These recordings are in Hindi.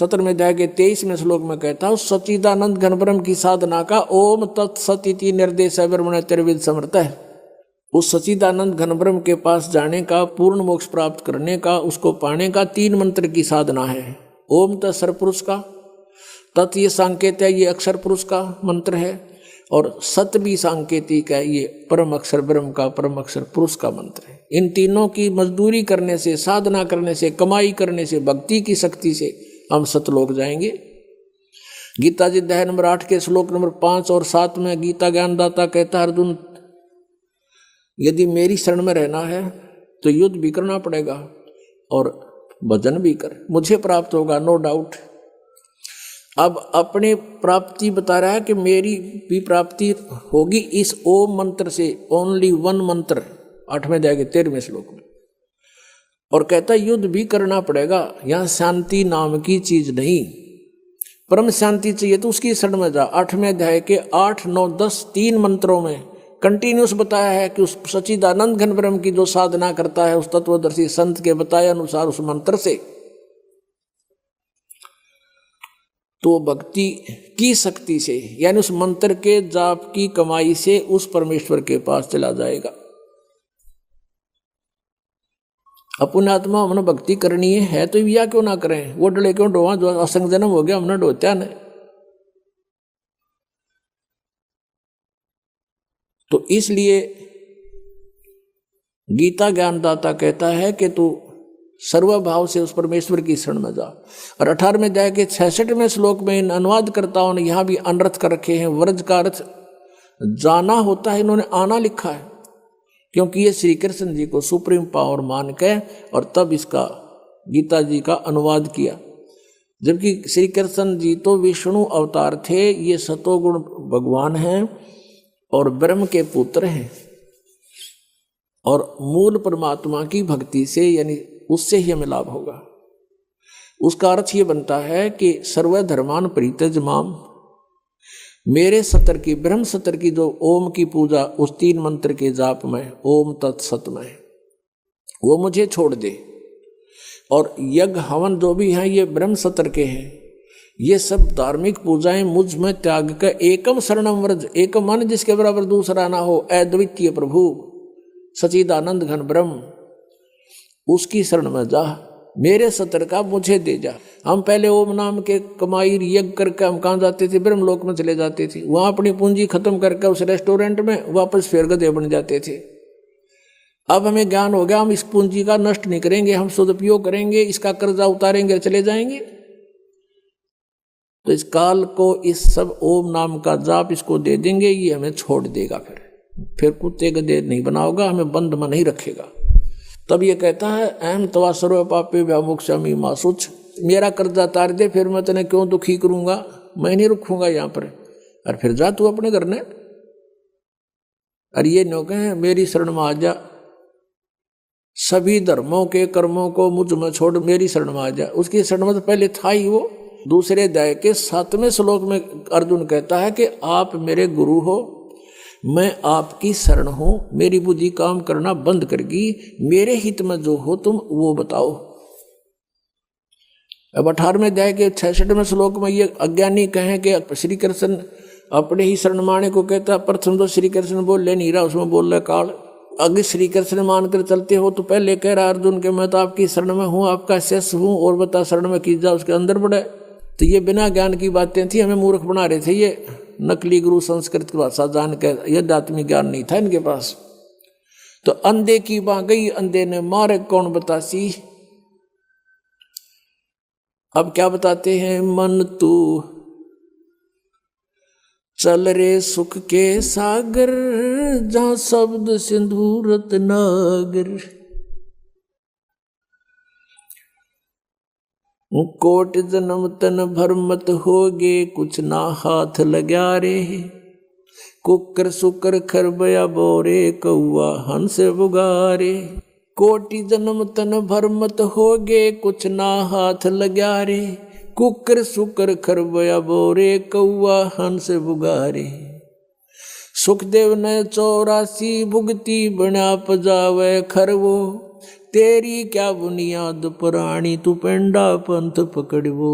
17वें अध्याय के 23वें श्लोक में कहता हूँ, सच्चिदानंद घन ब्रह्म की साधना का ओम तत्सत इति निर्देश ब्रह्मण त्रिविध समर्थ है। उस सच्चिदानंद घन ब्रह्म के पास जाने का, पूर्ण मोक्ष प्राप्त करने का, उसको पाने का 3 मंत्र की साधना है। ओम तत्सर पुरुष का, तत् ये सांकेत है, ये अक्षर पुरुष का मंत्र है, और सत भी सांकेतिक है, ये परम अक्षर ब्रह्म का, परम अक्षर पुरुष का मंत्र है। इन तीनों की मजदूरी करने से, साधना करने से, कमाई करने से, भक्ति की शक्ति से हम सतलोक जाएंगे। गीता जी अध्याय नंबर 8 के श्लोक नंबर 5 और 7 में गीता ज्ञानदाता कहता है, अर्जुन यदि मेरी शरण में रहना है तो युद्ध भी करना पड़ेगा और भजन भी कर, मुझे प्राप्त होगा, नो डाउट। अब अपने प्राप्ति बता रहा है कि मेरी भी प्राप्ति होगी इस ओम मंत्र से, ओनली 1 मंत्र, 8वें अध्याय के 13वें श्लोक में। और कहता युद्ध भी करना पड़ेगा, यहाँ शांति नाम की चीज नहीं, परम शांति चाहिए तो उसकी शरण में जा। 8वें अध्याय के 8, 9, 10 3 मंत्रों में कंटिन्यूस बताया है कि उस सच्चिदानंद घन ब्रह्म की जो साधना करता है, उस तत्वदर्शी संत के बताए अनुसार उस मंत्र से, तो भक्ति की शक्ति से, यानी उस मंत्र के जाप की कमाई से उस परमेश्वर के पास चला जाएगा। अपने आत्मा हमने भक्ति करनी है तो या क्यों ना करें, वो डले क्यों डोवा, जो असंग जन्म हो गया हमने डोत्या न। तो इसलिए गीता ज्ञानदाता कहता है कि तू सर्वभाव से उस परमेश्वर की शरण में जा। और 18वें अध्याय के 66वें श्लोक में इन अनुवादकर्ताओं ने यहाँ भी अनर्थ कर रखे हैं। व्रज का अर्थ जाना होता है, इन्होंने आना लिखा है, क्योंकि ये श्री कृष्ण जी को सुप्रीम पावर मान के और तब इसका गीता जी का अनुवाद किया। जबकि श्री कृष्ण जी तो विष्णु अवतार थे, ये सतोगुण भगवान हैं और ब्रह्म के पुत्र हैं, और मूल परमात्मा की भक्ति से, यानी उससे ही हमें लाभ होगा। उसका अर्थ ये बनता है कि सर्वधर्मान परित्यज माम, मेरे सतर की, ब्रह्म सतर की जो ओम की पूजा उस 3 मंत्र के जाप में, ओम तत्सत में, वो मुझे छोड़ दे। और यज्ञ हवन जो भी हैं ये ब्रह्म सतर के हैं, ये सब धार्मिक पूजाएं मुझ में त्याग कर एकम शरणम व्रज, एक मन जिसके बराबर दूसरा ना हो, अद्वितीय प्रभु सच्चिदानंद घन ब्रह्म, उसकी शरण में जा, मेरे सतर का मुझे दे जा। हम पहले ओम नाम के कमाई यज्ञ करके हम कहाँ जाते थे, ब्रह्मलोक में चले जाते थे, वहाँ अपनी पूंजी खत्म करके उस रेस्टोरेंट में वापस फिर गधे बन जाते थे। अब हमें ज्ञान हो गया, हम इस पूंजी का नष्ट नहीं करेंगे, हम सदुपयोग करेंगे, इसका कर्जा उतारेंगे, चले जाएंगे। तो इस काल को, इस सब ओम नाम का जाप इसको दे देंगे, ये हमें छोड़ देगा, फिर कुत्ते गधे नहीं बनाओगा, हमें बंद में नहीं रखेगा। तब ये कहता है अहम तवा सर्व पापे व्यामोक्षामि मा शुच, मेरा कर्जा तार दे, फिर मैं तेने क्यों दुखी करूंगा, मैं नहीं रुकूंगा यहाँ पर, और फिर जा तू अपने घर ने। और ये नो कहे मेरी शरण में आ जा, सभी धर्मों के कर्मों को मुझ में छोड़ मेरी शरण में आ जा। उसकी शरण में तो पहले था ही वो। दूसरे अध्याय के 7वें श्लोक में अर्जुन कहता है कि आप मेरे गुरु हो, मैं आपकी शरण हूं, मेरी बुद्धि काम करना बंद करगी, मेरे हित में जो हो तुम वो बताओ। अब 18वें अध्याय के 66वें श्लोक में ये अज्ञानी कहें कि श्री कृष्ण अपने ही शरण माने को कहता, प्रथम तो श्री कृष्ण बोल ले नहीं रहा, उसमें बोल रहा काल। अगर श्री कृष्ण मानकर चलते हो तो पहले कह रहा अर्जुन के मैं तो आपकी शरण में हूँ, आपका शिष्य हूँ, और बता शरण में की जा, उसके अंदर बढ़े। तो ये बिना ज्ञान की बातें थी, हमें मूर्ख बना रहे थे ये नकली गुरु, संस्कृत की भाषा जान के, यद्य आत्मिक ज्ञान नहीं था इनके पास। तो अंधे की बाँ गई, अंधे ने मारे कौन बतासी। अब क्या बताते हैं, मन तू चल रे सुख के सागर, जहां शब्द सिंधु रत्नागर। कोट जन्म तन भर मत होगे, कुछ ना हाथ लग्या रे। कुकर सुकर खरबया बोरे, कौआ हंस बुगारे। कोटि जन्म तन भर मत होगे, कुछ ना हाथ लग्या रे। कुकर सुकर खरबया बोरे, कौआ हंस बुगारे। सुखदेव ने 84 भुगती, बना पजावे खरवो। तेरी क्या बुनियाद पुरानी, तू पेंडा पंथ पकड़वो।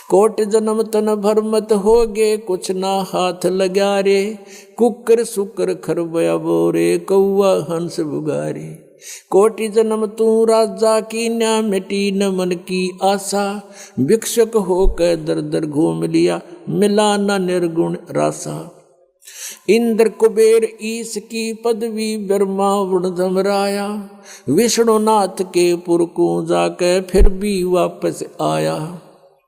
कोट जन्म तन भर मत होगे, कुछ ना हाथ लगा रे। कुकर सुकर खरबया बोरे, कौआ हंस बुगारे। कोटि जन्म तू राजा की, न्या मिटी न मन की आशा। भिक्षुक होकर दर दर घूम लिया, मिला न निर्गुण रासा। इंद्र कुबेर ईश की पदवी, ब्रह्मा वरुण धमराया। विष्णुनाथ के पुर को जाकर फिर भी वापस आया।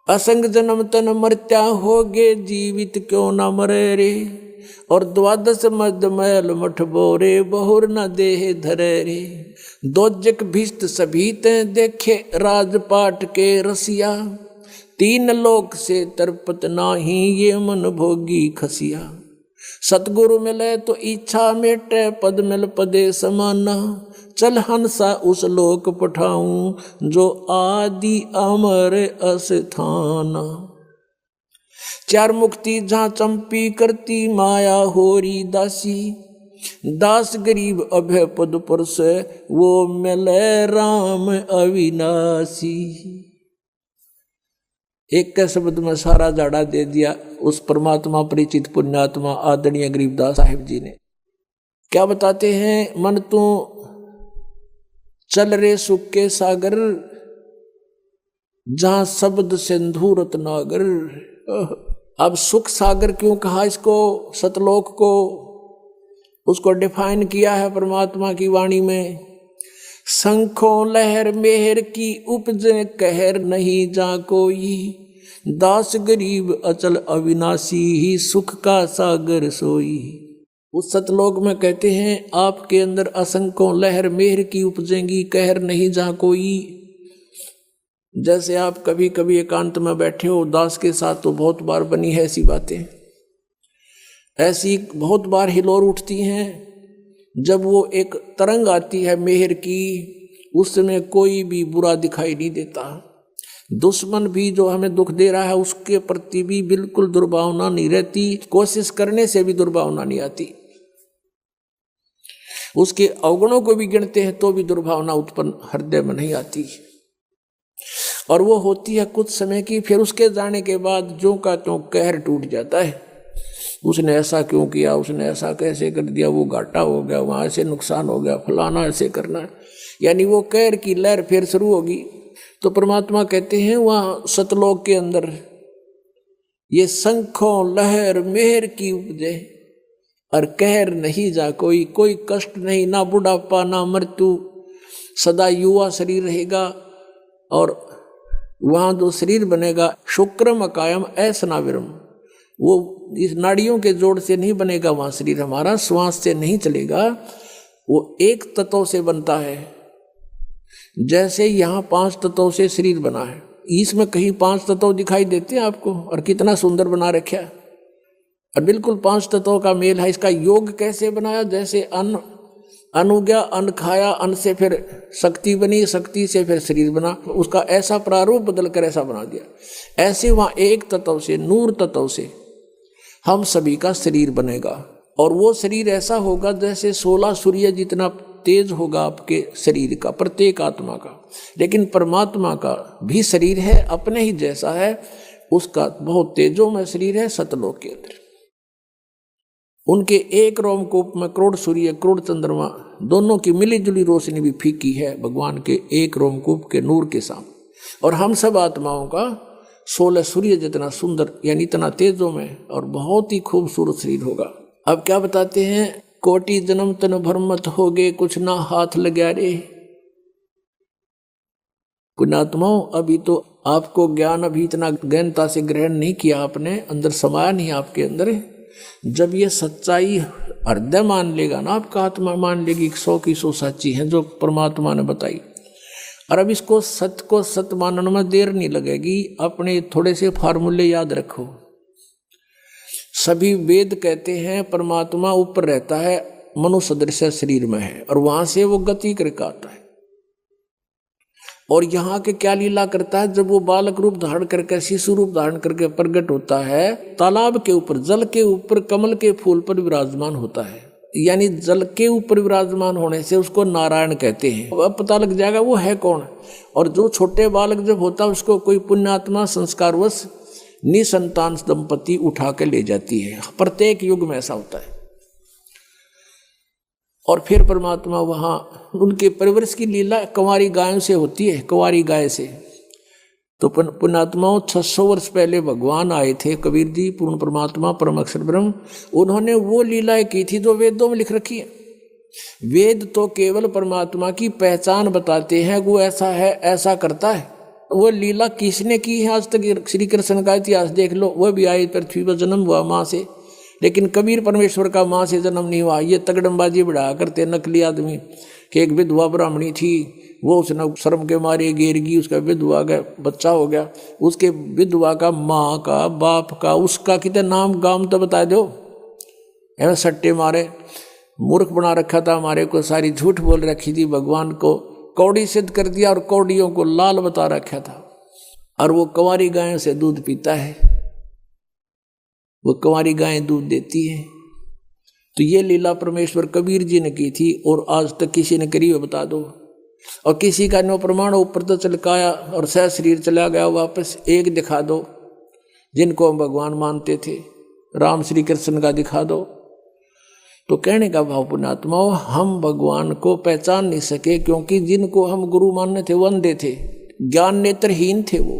असंग जन्म तन मरत्या होगे, जीवित क्यों न मरे रे। और द्वादश मद मैल मठ बोरे, बहुर न देह धरे रे। दोजक भिष्ट सभी ते देखे, राजपाट के रसिया। तीन लोक से तरपत नाही, ये मन भोगी खसिया। सतगुरु मिले तो इच्छा मेटे, पद मिल पदे समाना। चल हंसा उस लोक पठाऊं, जो आदि अमर अस्थाना। चार मुक्ति जहाँ चंपी करती, माया होरी दासी। दास गरीब अभय पद पर से, वो मिले राम अविनाशी। एक के शब्द में सारा जाड़ा दे दिया उस परमात्मा परिचित पुण्यात्मा आदरणीय गरीबदास साहिब जी ने। क्या बताते हैं, मन तू चल रे सुख के सागर, जहां शब्द सिंधु रत्नागर। अब सुख सागर क्यों कहा इसको, सतलोक को, उसको डिफाइन किया है परमात्मा की वाणी में। शंखों लहर मेहर की उपजे, कहर नहीं जा कोई। दास गरीब अचल अविनाशी, ही सुख का सागर सोई। उस सतलोक में कहते हैं आपके अंदर असंख्यों लहर मेहर की उपजेंगी, कहर नहीं जा कोई। जैसे आप कभी कभी एकांत में बैठे हो दास के साथ, तो बहुत बार बनी है ऐसी बातें। ऐसी बहुत बार हिलोर उठती हैं जब वो एक तरंग आती है मेहर की, उस समय कोई भी बुरा दिखाई नहीं देता। दुश्मन भी जो हमें दुख दे रहा है उसके प्रति भी बिल्कुल दुर्भावना नहीं रहती, कोशिश करने से भी दुर्भावना नहीं आती। उसके अवगुणों को भी गिनते हैं तो भी दुर्भावना उत्पन्न हृदय में नहीं आती। और वो होती है कुछ समय की, फिर उसके जाने के बाद जो का त्यों कहर टूट जाता है। उसने ऐसा क्यों किया, उसने ऐसा कैसे कर दिया, वो घाटा हो गया, वहाँ ऐसे नुकसान हो गया, फलाना ऐसे करना है, यानी वो कहर की लहर फिर शुरू होगी। तो परमात्मा कहते हैं वहाँ सतलोक के अंदर ये शंखों लहर मेहर की उपजे, और कहर नहीं जा कोई, कोई कष्ट नहीं, ना बुढ़ापा ना मृत्यु, सदा युवा शरीर रहेगा। और वहाँ जो शरीर बनेगा शुक्रम अकायम ऐसनाविरम, वो इस नाड़ियों के जोड़ से नहीं बनेगा वहाँ शरीर हमारा, श्वास से नहीं चलेगा, वो एक तत्व से बनता है। जैसे यहाँ 5 तत्वों से शरीर बना है, इसमें कहीं 5 तत्व दिखाई देते हैं आपको, और कितना सुंदर बना रखा है, और बिल्कुल 5 तत्वों का मेल है। इसका योग कैसे बनाया, जैसे अन्न हो गया, अन्न खाया, अन्न से फिर शक्ति बनी, शक्ति से फिर शरीर बना, उसका ऐसा प्रारूप बदल कर ऐसा बना दिया। ऐसे वहाँ एक तत्व से, नूर तत्व से हम सभी का शरीर बनेगा, और वो शरीर ऐसा होगा जैसे 16 सूर्य जितना तेज होगा आपके शरीर का, प्रत्येक आत्मा का। लेकिन परमात्मा का भी शरीर है, अपने ही जैसा है, उसका बहुत तेजों में शरीर है सतलोक के अंदर। उनके एक रोमकूप में करोड़ सूर्य करोड़ चंद्रमा दोनों की मिली जुली रोशनी भी फीकी है भगवान के एक रोमकूप के नूर के सामने। और हम सब आत्माओं का 16 सूर्य जितना सुंदर, यानी इतना तेजों में और बहुत ही खूबसूरत शरीर होगा। अब क्या बताते हैं, कोटि जन्म तन भरमत होगे, कुछ ना हाथ लगा रे। पुण्यात्माओं, अभी तो आपको ज्ञान अभी इतना गहनता से ग्रहण नहीं किया आपने, अंदर समाया नहीं आपके अंदर। जब ये सच्चाई हृदय मान लेगा ना, आपका आत्मा मान लेगी 100 की 100 सच्ची है जो परमात्मा ने बताई। और अब इसको सत्य को सत्य मानने में देर नहीं लगेगी। अपने थोड़े से फार्मूले याद रखो। सभी वेद कहते हैं परमात्मा ऊपर रहता है, मनुष्य सदृश शरीर में है, और वहां से वो गति करके आता है। और यहाँ के क्या लीला करता है, जब वो बालक रूप धारण करके, शिशु रूप धारण करके प्रकट होता है, तालाब के ऊपर, जल के ऊपर, कमल के फूल पर विराजमान होता है। यानी जल के ऊपर विराजमान होने से उसको नारायण कहते हैं। अब पता लग जाएगा वो है कौन। और जो छोटे बालक जब होता है उसको कोई पुण्यात्मा संस्कारवश निसंतान दंपति उठा के ले जाती है। प्रत्येक युग में ऐसा होता है। और फिर परमात्मा वहाँ उनके परवरिश की लीला कुंवारी गायों से होती है, कुंवारी गाय से। तो पुण्यात्माओं 600 वर्ष पहले भगवान आए थे कबीर जी, पूर्ण परमात्मा परम अक्षर ब्रह्म। उन्होंने वो लीलाएं की थी जो वेदों में लिख रखी है। वेद तो केवल परमात्मा की पहचान बताते हैं, वो ऐसा है, ऐसा करता है। वो लीला किसने की है आज तक? श्री कृष्ण का इतिहास देख लो, वह भी आए पृथ्वी पर, जन्म हुआ माँ से, लेकिन कबीर परमेश्वर का माँ से जन्म नहीं हुआ। ये तगड़मबाजी बढ़ा करते नकली आदमी कि एक विधवा ब्राह्मणी थी, वो उसने शर्म के मारे गिरगी, उसका विधवा का बच्चा हो गया। उसके विधवा का, माँ का, बाप का, उसका कितने नाम गाम तो बता दो। ऐसे सट्टे मारे मूर्ख बना रखा था हमारे को, सारी झूठ बोल रखी थी, भगवान को कौड़ी सिद्ध कर दिया और कौड़ियों को लाल बता रखा था। और वो कुंवारी गायों से दूध पीता है, वो कुंवारी गायें दूध देती है। तो ये लीला परमेश्वर कबीर जी ने की थी और आज तक किसी ने करी हो बता दो। और किसी का नो प्रमाण ऊपर तो चलकाया और सह शरीर चला गया वापस। एक दिखा दो जिनको हम भगवान मानते थे, राम श्री कृष्ण का दिखा दो। तो कहने का भाव पुण्यात्माओं, हम भगवान को पहचान नहीं सके क्योंकि जिनको हम गुरु मानने थे वो अंधे थे, ज्ञान नेत्रहीन थे। वो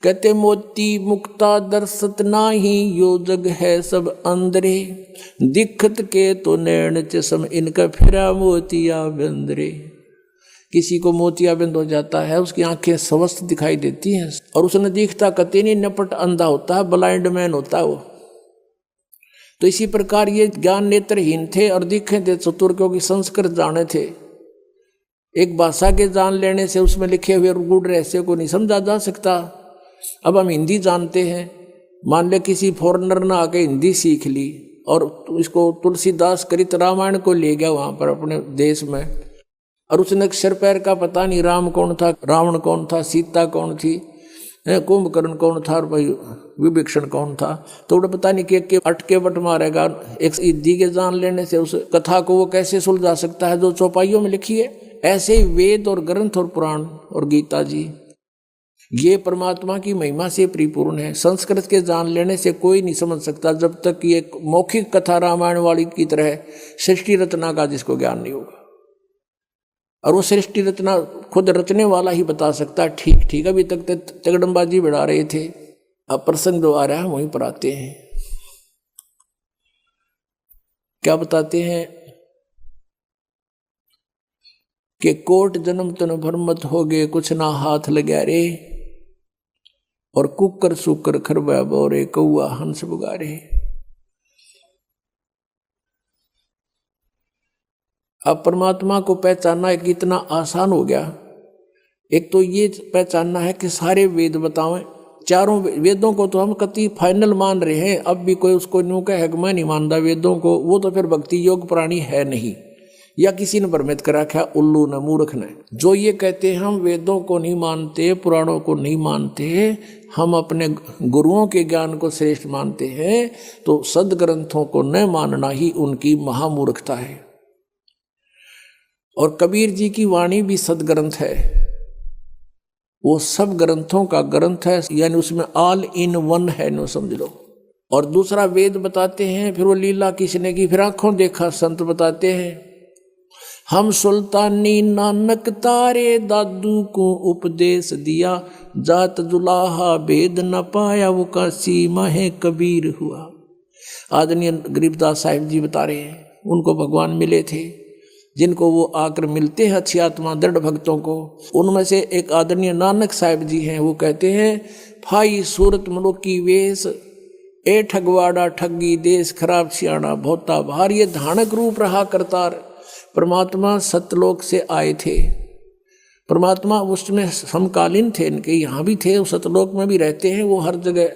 कहते मोती मुक्ता दर्शत नाही, यो जग है सब अंधरे, दिखत के तो नैन चश्म इनका फिरा मोतिया बंदरे। किसी को मोतिया बंद हो जाता है, उसकी आंखें स्वस्थ दिखाई देती हैं और उसने दिखता कते नहीं, नपट अंधा होता है, ब्लाइंड मैन होता है वो। तो इसी प्रकार ये ज्ञान नेत्रहीन थे और दिखे थे चतुर, क्योंकि संस्कृत जाने थे। एक भाषा के जान लेने से उसमें लिखे हुए गूढ़ रहस्य को नहीं समझा जा सकता। अब हम हिंदी जानते हैं, मान ले किसी फॉरेनर ने आके हिंदी सीख ली और इसको तुलसीदास करित रामायण को ले गया वहाँ पर अपने देश में, और उसने अक्षर पैर का पता नहीं, राम कौन था, रावण कौन था, सीता कौन थी, कुंभकर्ण कौन था, विभीषण कौन था, तो उन्हें पता नहीं के अटके बट मारेगा। एक हिंदी के जान लेने से उस कथा को वो कैसे सुलझा सकता है जो चौपाइयों में लिखी है। ऐसे ही वेद और ग्रंथ और पुराण और गीता जी, ये परमात्मा की महिमा से परिपूर्ण है। संस्कृत के जान लेने से कोई नहीं समझ सकता जब तक ये मौखिक कथा रामायण वाली की तरह सृष्टि रचना का जिसको ज्ञान नहीं होगा। और वो सृष्टि रचना खुद रचने वाला ही बता सकता है। ठीक ठीक, अभी तक तगड़मबाजी बढ़ा रहे थे, अब प्रसंग जो आ रहा है वहीं पर आते हैं। क्या बताते हैं कि कोट जन्म तन भरमत हो गए, कुछ ना हाथ लगा रे, और कुकर सुकर खरबा बोरे, कौआ हंस बुगारे। अब परमात्मा को पहचानना कितना आसान हो गया। एक तो ये पहचानना है कि सारे वेद बतावें, चारों वेदों को तो हम कति फाइनल मान रहे हैं। अब भी कोई उसको न्यू का मैं नहीं मानता वेदों को, वो तो फिर भक्ति योग प्राणी है नहीं, या किसी ने भ्रमित करा क्या, उल्लू ने, मूर्ख ने। जो ये कहते हैं हम वेदों को नहीं मानते, पुराणों को नहीं मानते, हम अपने गुरुओं के ज्ञान को श्रेष्ठ मानते हैं, तो सदग्रंथों को न मानना ही उनकी महामूर्खता है। और कबीर जी की वाणी भी सदग्रंथ है, वो सब ग्रंथों का ग्रंथ है, यानी उसमें ऑल इन वन है, नो समझ लो। और दूसरा वेद बताते हैं, फिर वो लीला किसने की, फिर आंखों देखा संत बताते हैं। हम सुल्तानी नानक तारे, दादू को उपदेश दिया, जात जुलाहा भेद न पाया, वो काशी माहे कबीर हुआ। आदरणीय गरीबदास साहिब जी बता रहे हैं, उनको भगवान मिले थे, जिनको वो आकर मिलते हैं अच्छी आत्मा दृढ़ भक्तों को। उनमें से एक आदरणीय नानक साहिब जी हैं, वो कहते हैं, फाई सूरत मनुकी वेश, ए ठगवाड़ा ठगी देश, खराब सियाणा भोता भार। ये धानक रूप रहा करतार। परमात्मा सतलोक से आए थे, परमात्मा उसमें समकालीन थे, इनके यहाँ भी थे, सतलोक में भी रहते हैं, वो हर जगह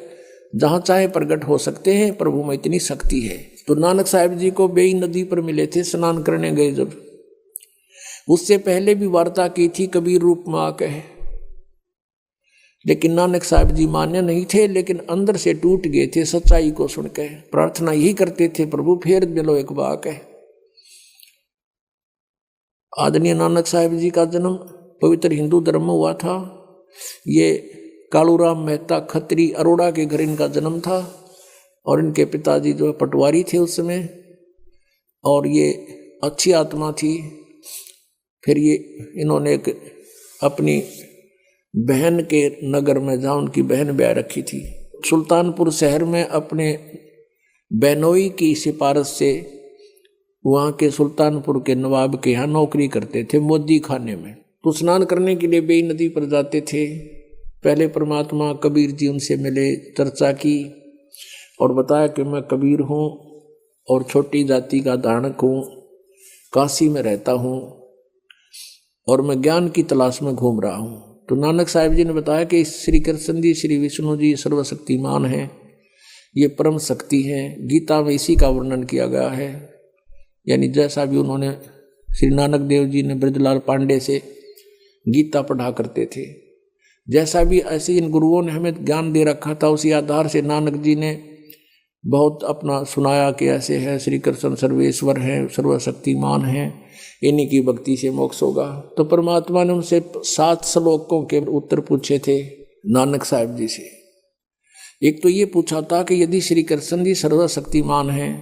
जहाँ चाहे प्रकट हो सकते हैं, प्रभु में इतनी शक्ति है। तो नानक साहिब जी को बेई नदी पर मिले थे, स्नान करने गए जब, उससे पहले भी वार्ता की थी कबीर रूप में आके, लेकिन नानक साहिब जी मान्य नहीं थे, लेकिन अंदर से टूट गए थे सच्चाई को सुनकर। प्रार्थना यही करते थे, प्रभु फेर मिलो एक बार है। आदरणीय नानक साहिब जी का जन्म पवित्र हिंदू धर्म में हुआ था। ये कालूराम मेहता खत्री अरोड़ा के घर इनका जन्म था और इनके पिताजी जो है पटवारी थे उस समय, और ये अच्छी आत्मा थी। फिर ये इन्होंने एक अपनी बहन के नगर में जहाँ उनकी बहन ब्याह रखी थी, सुल्तानपुर शहर में अपने बेनोई की सिफारिश से वहाँ के सुल्तानपुर के नवाब के यहाँ नौकरी करते थे मोदी खाने में। तो स्नान करने के लिए बेई नदी पर जाते थे। पहले परमात्मा कबीर जी उनसे मिले, चर्चा की और बताया कि मैं कबीर हूँ और छोटी जाति का धारणक हूँ, काशी में रहता हूँ और मैं ज्ञान की तलाश में घूम रहा हूँ। तो नानक साहिब जी ने बताया कि श्री कृष्ण जी, श्री विष्णु जी सर्वशक्तिमान हैं, ये परम शक्ति हैं। गीता में इसी का वर्णन किया गया है। यानी जैसा भी उन्होंने श्री नानक देव जी ने ब्रजलाल पांडे से गीता पढ़ा करते थे, जैसा भी ऐसे इन गुरुओं ने हमें ज्ञान दे रखा था, उसी आधार से नानक जी ने बहुत अपना सुनाया कि ऐसे है श्री कृष्ण सर्वेश्वर हैं, सर्वशक्तिमान हैं, इन्हीं की भक्ति से मोक्ष होगा। तो परमात्मा ने उनसे 7 श्लोकों के उत्तर पूछे थे नानक साहिब जी से। एक तो ये पूछा था कि यदि श्री कृष्ण जी सर्वशक्तिमान हैं,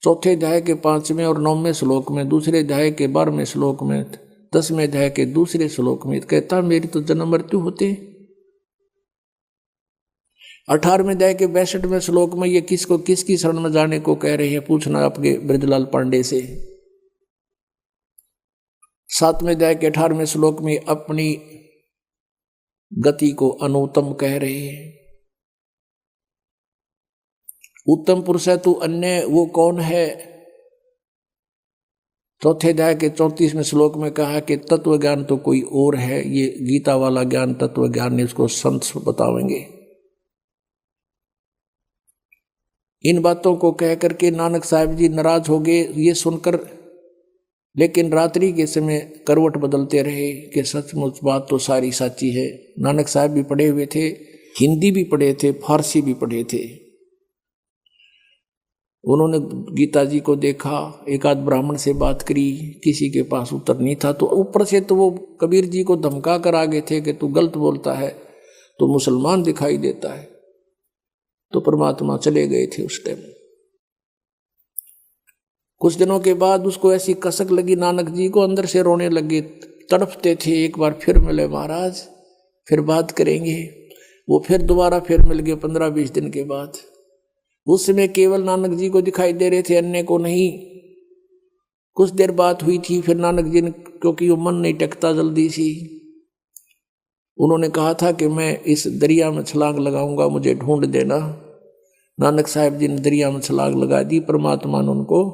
चौथे अध्याय के 5वें और 9वें श्लोक में, दूसरे अध्याय के 12वें श्लोक में, 10वें अध्याय के दूसरे श्लोक में कहता मेरी तो जन्म मृत्यु होते। 18वें अध्याय के 62वें श्लोक में ये किसको किसकी शरण में जाने को कह रहे हैं, पूछना आपके ब्रजलाल पांडे से। 7वें अध्याय के 18वें श्लोक में अपनी गति को अनुत्तम कह रहे हैं। उत्तम पुरुष है तू अन्य वो कौन है। चौथे अध्याय के 34वें श्लोक में कहा कि तत्व ज्ञान तो कोई और है। ये गीता वाला ज्ञान तत्व ज्ञान ने उसको संत बतावेंगे। इन बातों को कह करके नानक साहिब जी नाराज हो गए ये सुनकर, लेकिन रात्रि के समय करवट बदलते रहे कि सचमुच बात तो सारी सच्ची है। नानक साहब भी पढ़े हुए थे, हिंदी भी पढ़े थे, फारसी भी पढ़े थे। उन्होंने गीता जी को देखा, एक आध ब्राह्मण से बात करी, किसी के पास उत्तर नहीं था। तो ऊपर से तो वो कबीर जी को धमका कर आ गए थे कि तू गलत बोलता है, तो मुसलमान दिखाई देता है। तो परमात्मा चले गए थे उस टाइम। कुछ दिनों के बाद उसको ऐसी कसक लगी नानक जी को, अंदर से रोने लगे, तड़पते थे। एक बार फिर मिले महाराज, फिर बात करेंगे। वो फिर दोबारा फिर मिल गए 15-20 दिन के बाद। उस समय केवल नानक जी को दिखाई दे रहे थे, अन्य को नहीं। कुछ देर बात हुई थी, फिर नानक जी ने, क्योंकि वो मन नहीं टेकता जल्दी सी, उन्होंने कहा था कि मैं इस दरिया में छलांग लगाऊंगा, मुझे ढूंढ देना। नानक साहिब जी ने दरिया में छलांग लगा दी। परमात्मा ने उनको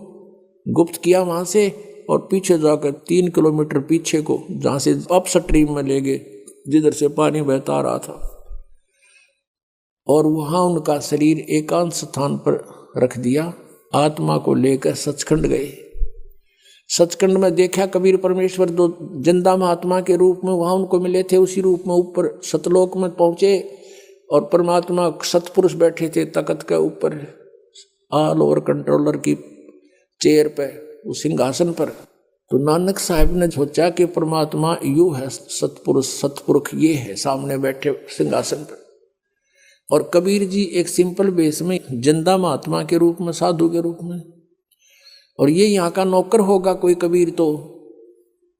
गुप्त किया वहां से, और पीछे जाकर 3 किलोमीटर पीछे को, जहां से अप स्ट्रीम में ले गए, जिधर से पानी बहता रहा था, और वहां उनका शरीर एकांत स्थान पर रख दिया। आत्मा को लेकर सचखंड गए। सचखंड में देखा कबीर परमेश्वर दो जिंदा महात्मा के रूप में वहां उनको मिले थे। उसी रूप में ऊपर सतलोक में पहुंचे, और परमात्मा सतपुरुष बैठे थे तख्त के ऊपर, ऑल ओवर कंट्रोलर की चेयर पे, उस सिंहासन पर। तो नानक साहब ने सोचा कि परमात्मा यू है, सतपुरुष सतपुरुष ये है सामने बैठे सिंहासन पर। और कबीर जी एक सिंपल बेस में, जिंदा महात्मा के रूप में, साधु के रूप में, और ये यहाँ का नौकर होगा कोई कबीर। तो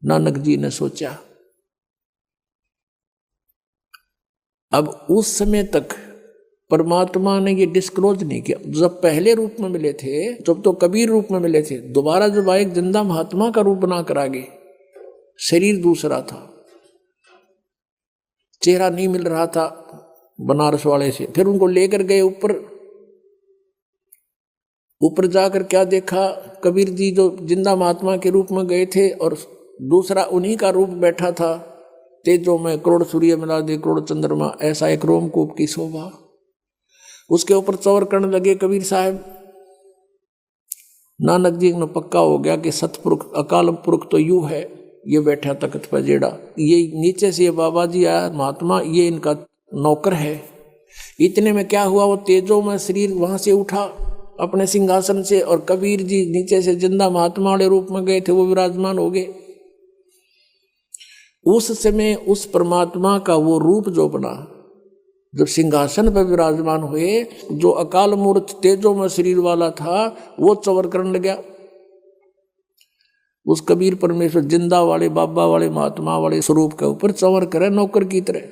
नानक जी ने सोचा। अब उस समय तक परमात्मा ने ये डिस्क्लोज नहीं किया। जब पहले रूप में मिले थे, जब तो कबीर रूप में मिले थे, दोबारा जब आए जिंदा महात्मा का रूप बना कर आगे, शरीर दूसरा था, चेहरा नहीं मिल रहा था बनारस वाले से। फिर उनको लेकर गए ऊपर। ऊपर जाकर क्या देखा, कबीर जी जो जिंदा महात्मा के रूप में गए थे, और दूसरा उन्हीं का रूप बैठा था। तेजों में करोड़ सूर्य मिला दे करोड़ चंद्रमा, ऐसा एक रोमकूप की शोभा। उसके ऊपर चौर करने लगे कबीर साहब। नानक जी ने पक्का हो गया कि सतपुरुष अकाल पुरुष तो यू है, ये बैठा तख्त पर जेड़ा, ये नीचे से ये बाबा जी आया महात्मा, ये इनका नौकर है। इतने में क्या हुआ, वो तेजों में शरीर वहां से उठा अपने सिंहासन से, और कबीर जी नीचे से जिंदा महात्मा वाले रूप में गए थे, वो विराजमान हो गए। उस समय उस परमात्मा का वो रूप जो बना, जब सिंहासन पर विराजमान हुए, जो अकाल मूर्त तेजो में शरीर वाला था वो चवर करने लगा। उस कबीर परमेश्वर जिंदा वाले, बाबा वाले, महात्मा वाले स्वरूप के ऊपर चवर करे नौकर की तरह।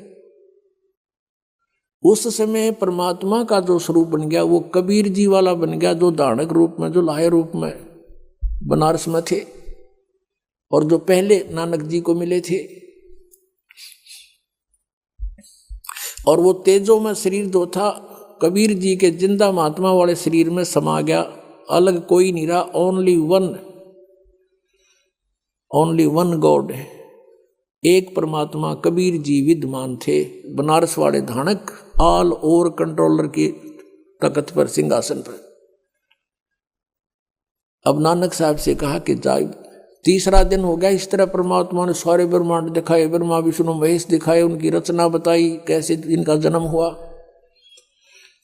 उस समय परमात्मा का जो स्वरूप बन गया वो कबीर जी वाला बन गया, जो धारणक रूप में, जो लाहे रूप में बनारस में थे और जो पहले नानक जी को मिले थे। और वो तेजो में शरीर जो था कबीर जी के जिंदा महात्मा वाले शरीर में समा गया। अलग कोई नहीं रहा, ओनली वन गॉड है, एक परमात्मा कबीर जी विद्यमान थे, बनारस वाले धानक, ऑल ओवर कंट्रोलर की तख्त पर, सिंहासन पर। अब नानक साहब से कहा कि जाए, तीसरा दिन हो गया। इस तरह परमात्मा ने सारे ब्रह्मांड दिखाए, ब्रह्मा विष्णु महेश दिखाए, उनकी रचना बताई, कैसे इनका जन्म हुआ।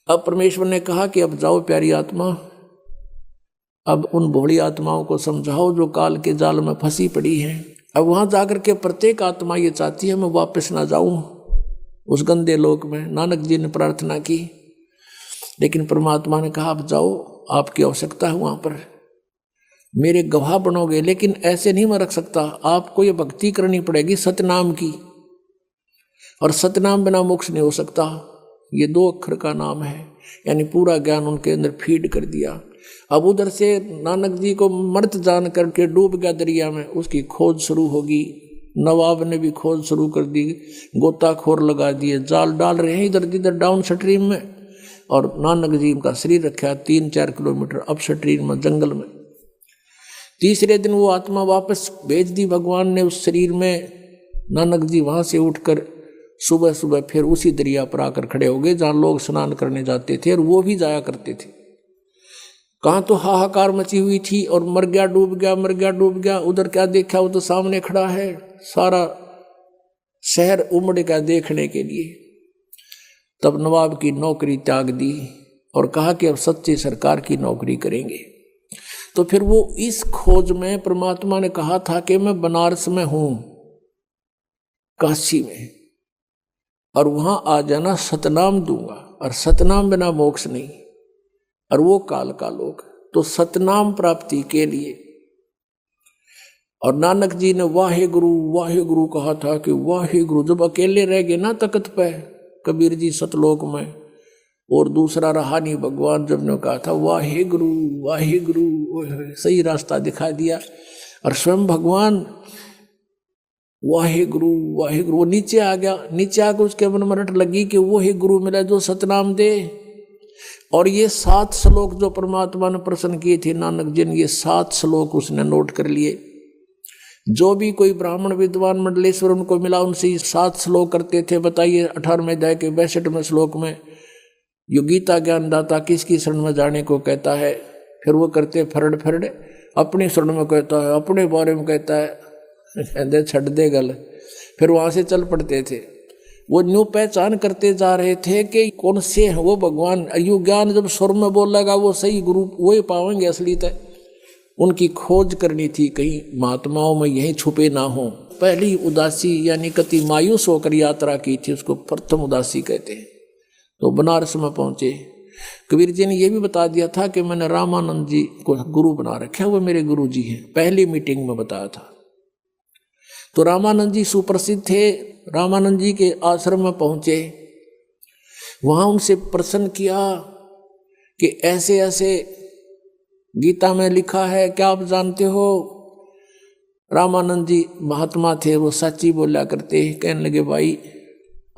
अब परमेश्वर ने कहा कि अब जाओ प्यारी आत्मा, अब उन भोली आत्माओं को समझाओ जो काल के जाल में फंसी पड़ी हैं। अब वहां जाकर के प्रत्येक आत्मा ये चाहती है मैं वापस ना जाऊं उस गंदे लोक में। नानक जी ने प्रार्थना की, लेकिन परमात्मा ने कहा अब जाओ, आपकी आवश्यकता है वहां पर, मेरे गवाह बनोगे, लेकिन ऐसे नहीं मैं रख सकता, आपको ये भक्ति करनी पड़ेगी सतनाम की, और सतनाम बिना मोक्ष नहीं हो सकता। ये 2 अक्षर का नाम है, यानी पूरा ज्ञान उनके अंदर फीड कर दिया। अब उधर से नानक जी को मर्त जान करके डूब गया दरिया में, उसकी खोज शुरू होगी। नवाब ने भी खोज शुरू कर दी, गोताखोर लगा दिए, जाल डाल रहे हैं इधर जिधर डाउन स्ट्रीम में, और नानक जी का शरीर रखा 3-4 किलोमीटर अप स्ट्रीम में, जंगल में। तीसरे दिन वो आत्मा वापस भेज दी भगवान ने उस शरीर में। नानक जी वहां से उठकर सुबह सुबह फिर उसी दरिया पर आकर खड़े हो गए जहां लोग स्नान करने जाते थे, और वो भी जाया करते थे। कहाँ तो हाहाकार मची हुई थी, और मर गया डूब गया, मर गया डूब गया। उधर क्या देखा, वो तो सामने खड़ा है, सारा शहर उमड़ गया देखने के लिए। तब नवाब की नौकरी त्याग दी और कहा कि अब सच्ची सरकार की नौकरी करेंगे। तो फिर वो इस खोज में परमात्मा ने कहा था कि मैं बनारस में हूं, काशी में, और वहां आ जाना, सतनाम दूंगा, और सतनाम बिना मोक्ष नहीं, और वो काल का लोक। तो सतनाम प्राप्ति के लिए, और नानक जी ने वाहे गुरु कहा था कि वाहे गुरु। जब अकेले रह गए ना तख्त पे कबीर जी सतलोक में, और दूसरा रहा नहीं भगवान, जब ने कहा था वाहे गुरु, सही रास्ता दिखा दिया। और स्वयं भगवान वाहे गुरु, वो नीचे आ गया। नीचे आकर उसके मन में रट लगी कि वो ही गुरु मिला जो सतनाम दे। और ये 7 श्लोक जो परमात्मा ने प्रसन्न किए थे नानक जी ने, ये 7 श्लोक उसने नोट कर लिए। जो भी कोई ब्राह्मण विद्वान मंडलेश्वर उनको मिला, उनसे 7 श्लोक करते थे। बताइए 18वें अध्याय के 62वें श्लोक में यो गीता ज्ञान दाता किसकी शरण में जाने को कहता है। फिर वो करते फरड़ अपनी शरण में कहता है, अपने बारे में कहता है, कहते छड़ दे गल। फिर वहां से चल पड़ते थे। वो न्यू पहचान करते जा रहे थे कि कौन से हैं वो भगवान। यु ज्ञान जब स्वर में बोलेगा वो सही गुरु वही पाएंगे असली तय। उनकी खोज करनी थी, कहीं महात्माओं में यही छुपे ना हो। पहली उदासी यानी कति मायूस होकर यात्रा की थी, उसको प्रथम उदासी कहते हैं। तो बनारस में पहुंचे। कबीर जी ने यह भी बता दिया था कि मैंने रामानंद जी को गुरु बना रखा है, वो मेरे गुरु जी हैं, पहली मीटिंग में बताया था। तो रामानंद जी सुप्रसिद्ध थे। रामानंद जी के आश्रम में पहुंचे, वहां उनसे प्रश्न किया कि ऐसे ऐसे गीता में लिखा है, क्या आप जानते हो? रामानंद जी महात्मा थे, वो सच्ची बोला करते। कहने लगे भाई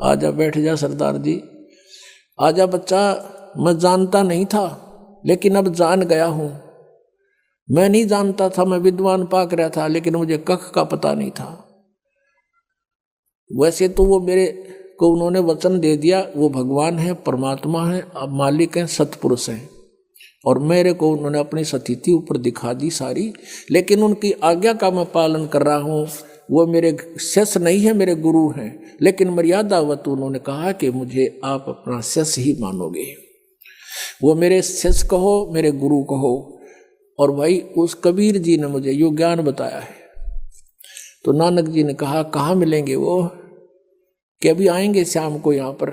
आजा, बैठ जा सरदार जी, आजा बच्चा, मैं जानता नहीं था लेकिन अब जान गया हूं। मैं नहीं जानता था, मैं विद्वान पाक रहा था, लेकिन मुझे कख का पता नहीं था। वैसे तो वो मेरे को उन्होंने वचन दे दिया, वो भगवान है, परमात्मा है, अब मालिक हैं, सतपुरुष हैं, और मेरे को उन्होंने अपनी स्थिति ऊपर दिखा दी सारी, लेकिन उनकी आज्ञा का मैं पालन कर रहा हूँ। वो मेरे शिष्य नहीं है, मेरे गुरु हैं, लेकिन मर्यादावत उन्होंने कहा कि मुझे आप अपना शिष्य ही मानोगे। वो मेरे शिष्य कहो, मेरे गुरु कहो। और भाई उस कबीर जी ने मुझे यो ज्ञान बताया है। तो नानक जी ने कहा कहाँ मिलेंगे वो? कि अभी आएंगे शाम को यहाँ पर।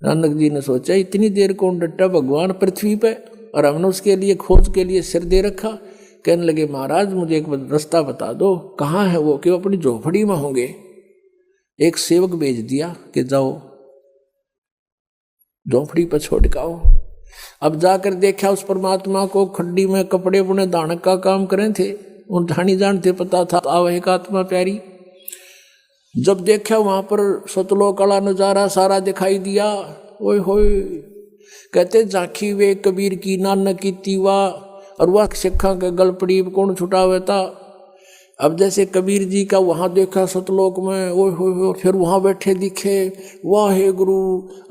नानक जी ने सोचा इतनी देर कौन डटा भगवान पृथ्वी पे, और हमने उसके लिए खोज के लिए सिर दे रखा। कहने लगे महाराज मुझे एक रास्ता बता दो, कहाँ है वो? कि वो अपनी झोपड़ी में होंगे। एक सेवक भेज दिया कि जाओ झोपड़ी पर छोड़ के आओ। अब जाकर देखा उस परमात्मा को, खड्डी में कपड़े बुने दानक का काम करे थे, उन ठानी जानते पता था आव एक आत्मा प्यारी। जब देखा वहां पर सतलोक वाला नजारा सारा दिखाई दिया, ओए होए, कहते झांकी वे कबीर की नानक की तीवा, और वह सिखा के गलपड़ी कौन छुटावे था। अब जैसे कबीर जी का वहां देखा सतलोक में, ओए होए, फिर वहां बैठे दिखे, वाह हे गुरु,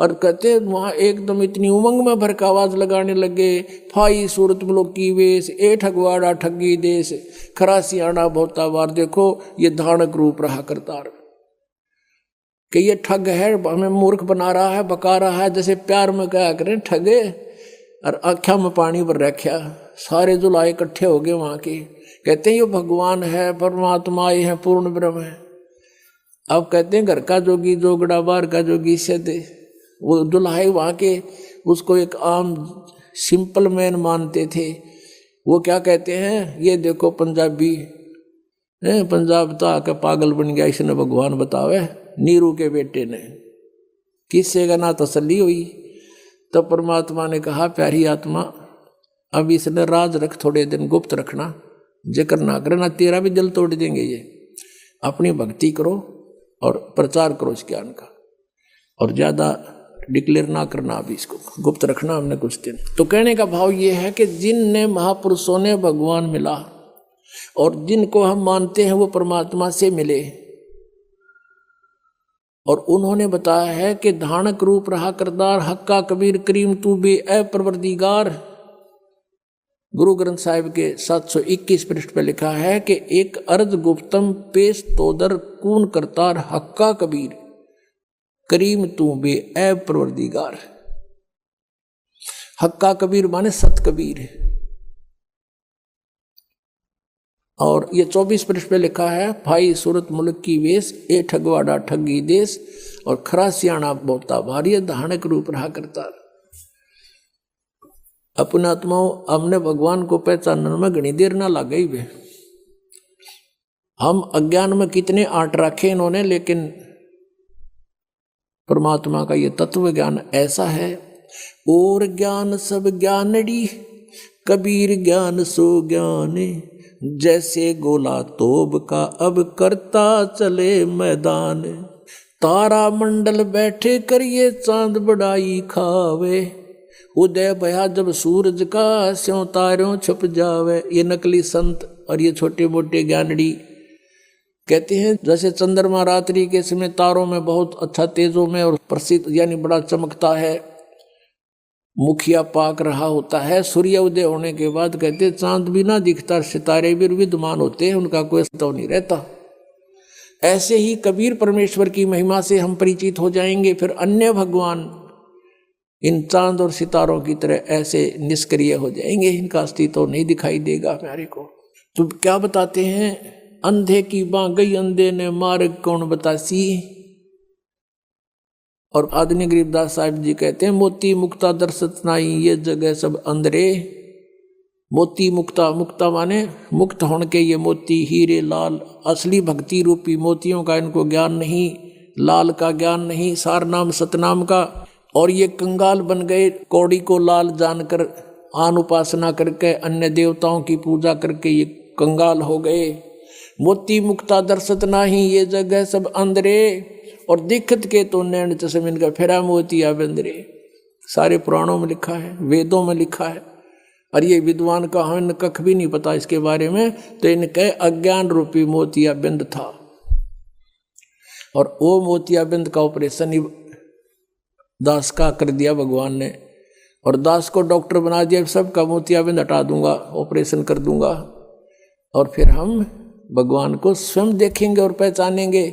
और कहते वहां एकदम इतनी उमंग में भर का आवाज लगाने लगे, फाई सूरत मुल्क की वेश, ए ठगवाड़ा ठगी देश, खरासी आना बहुता बार। देखो ये धानक रूप रहा करतार, कि ये ठग है, हमें मूर्ख बना रहा है, बका रहा है, जैसे प्यार में क्या करें ठगे, और आँखों में पानी भर रखा। सारे जुलाए इकट्ठे हो गए वहां के, कहते हैं ये भगवान है, परमात्मा ये है, पूर्ण ब्रह्म है। अब कहते हैं घर का जोगी जोगड़ा, बाहर का जोगी सदे। वो दुल्हाई वहां के उसको एक आम सिंपल मैन मानते थे। वो क्या कहते हैं, ये देखो पंजाबी पंजाब तो आके पागल बन गया, इसने भगवान बतावे, नीरू के बेटे ने, किससे का ना तसल्ली हुई। तो परमात्मा ने कहा प्यारी आत्मा अब इसने राज रख, थोड़े दिन गुप्त रखना, जिक्र ना करना, तेरा भी दिल तोड़ देंगे ये। अपनी भक्ति करो और प्रचार करो इस ज्ञान का, और ज्यादा डिक्लेयर ना करना, अभी इसको गुप्त रखना हमने कुछ दिन। तो कहने का भाव ये है कि जिनने महापुरुषों ने भगवान मिला और जिनको हम मानते हैं वो परमात्मा से मिले, और उन्होंने बताया है कि धानक रूप रहा करदार, हक्का कबीर करीम तू बे ए परवरदिगार। गुरु ग्रंथ साहिब के 721 पृष्ठ पर लिखा है कि एक अर्ज गुप्तम पेश तोदर कून करतार, हक्का कबीर करीम तू बे ए परवरदिगार। हक्का कबीर माने सत कबीर। और ये 24 पृष्ठ पे लिखा है, भाई सूरत मुल्क की वेश, ए ठगवाड़ा ठगी देश, और खरा सियाणा बहुता भारी, धानक रूप रहा करता। अपने आत्माओं हमने भगवान को पहचानने में घनी देर ना लग गई वे। हम अज्ञान में कितने आट रखे इन्होंने, लेकिन परमात्मा का ये तत्व ज्ञान ऐसा है। और ज्ञान सब ज्ञानड़ी, कबीर ज्ञान सो ज्ञान, जैसे गोला तोब का अब करता चले मैदान, तारा मंडल बैठे करिए चांद बड़ाई खावे, उदय भया जब सूरज का स्यों तारों छुप जावे। ये नकली संत और ये छोटे मोटे ज्ञानड़ी कहते हैं जैसे चंद्रमा रात्रि के समय तारों में बहुत अच्छा तेजों में और प्रसिद्ध यानी बड़ा चमकता है, मुखिया पाक रहा होता है, सूर्य उदय होने के बाद कहते चांद भी ना दिखता, सितारे भी विद्यमान होते हैं, उनका कोई अस्तित्व नहीं रहता। ऐसे ही कबीर परमेश्वर की महिमा से हम परिचित हो जाएंगे, फिर अन्य भगवान इन चांद और सितारों की तरह ऐसे निष्क्रिय हो जाएंगे, इनका अस्तित्व नहीं दिखाई देगा हमारे को। तो क्या बताते हैं, अंधे की बाँ गई अंधे ने मार्ग कौन बतासी। और आदरणीय गरीबदास साहिब जी कहते हैं, मोती मुक्ता दर्शत नाई ये जगह सब अंधरे। मोती मुक्ता, मुक्ता माने मुक्त होने के ये मोती हीरे लाल, असली भक्ति रूपी मोतियों का इनको ज्ञान नहीं, लाल का ज्ञान नहीं, सार नाम सतनाम का। और ये कंगाल बन गए, कौड़ी को लाल जानकर आन उपासना करके अन्य देवताओं की पूजा करके ये कंगाल हो गए। मोती मुक्ता दर्शत नाही ये जगह सब अंधरे, और दिक्कत के तो नैन चश्मे इनका फेरा मोतिया बंदरे। सारे पुराणों में लिखा है, वेदों में लिखा है, और ये विद्वान का हमें कख भी नहीं पता इसके बारे में। तो इनके अज्ञान रूपी मोतिया बिंद था, और वो मोतिया बिंद का ऑपरेशन दास का कर दिया भगवान ने, और दास को डॉक्टर बना दिया, सबका मोतियाबिंद हटा दूंगा, ऑपरेशन कर दूंगा, और फिर हम भगवान को स्वयं देखेंगे और पहचानेंगे।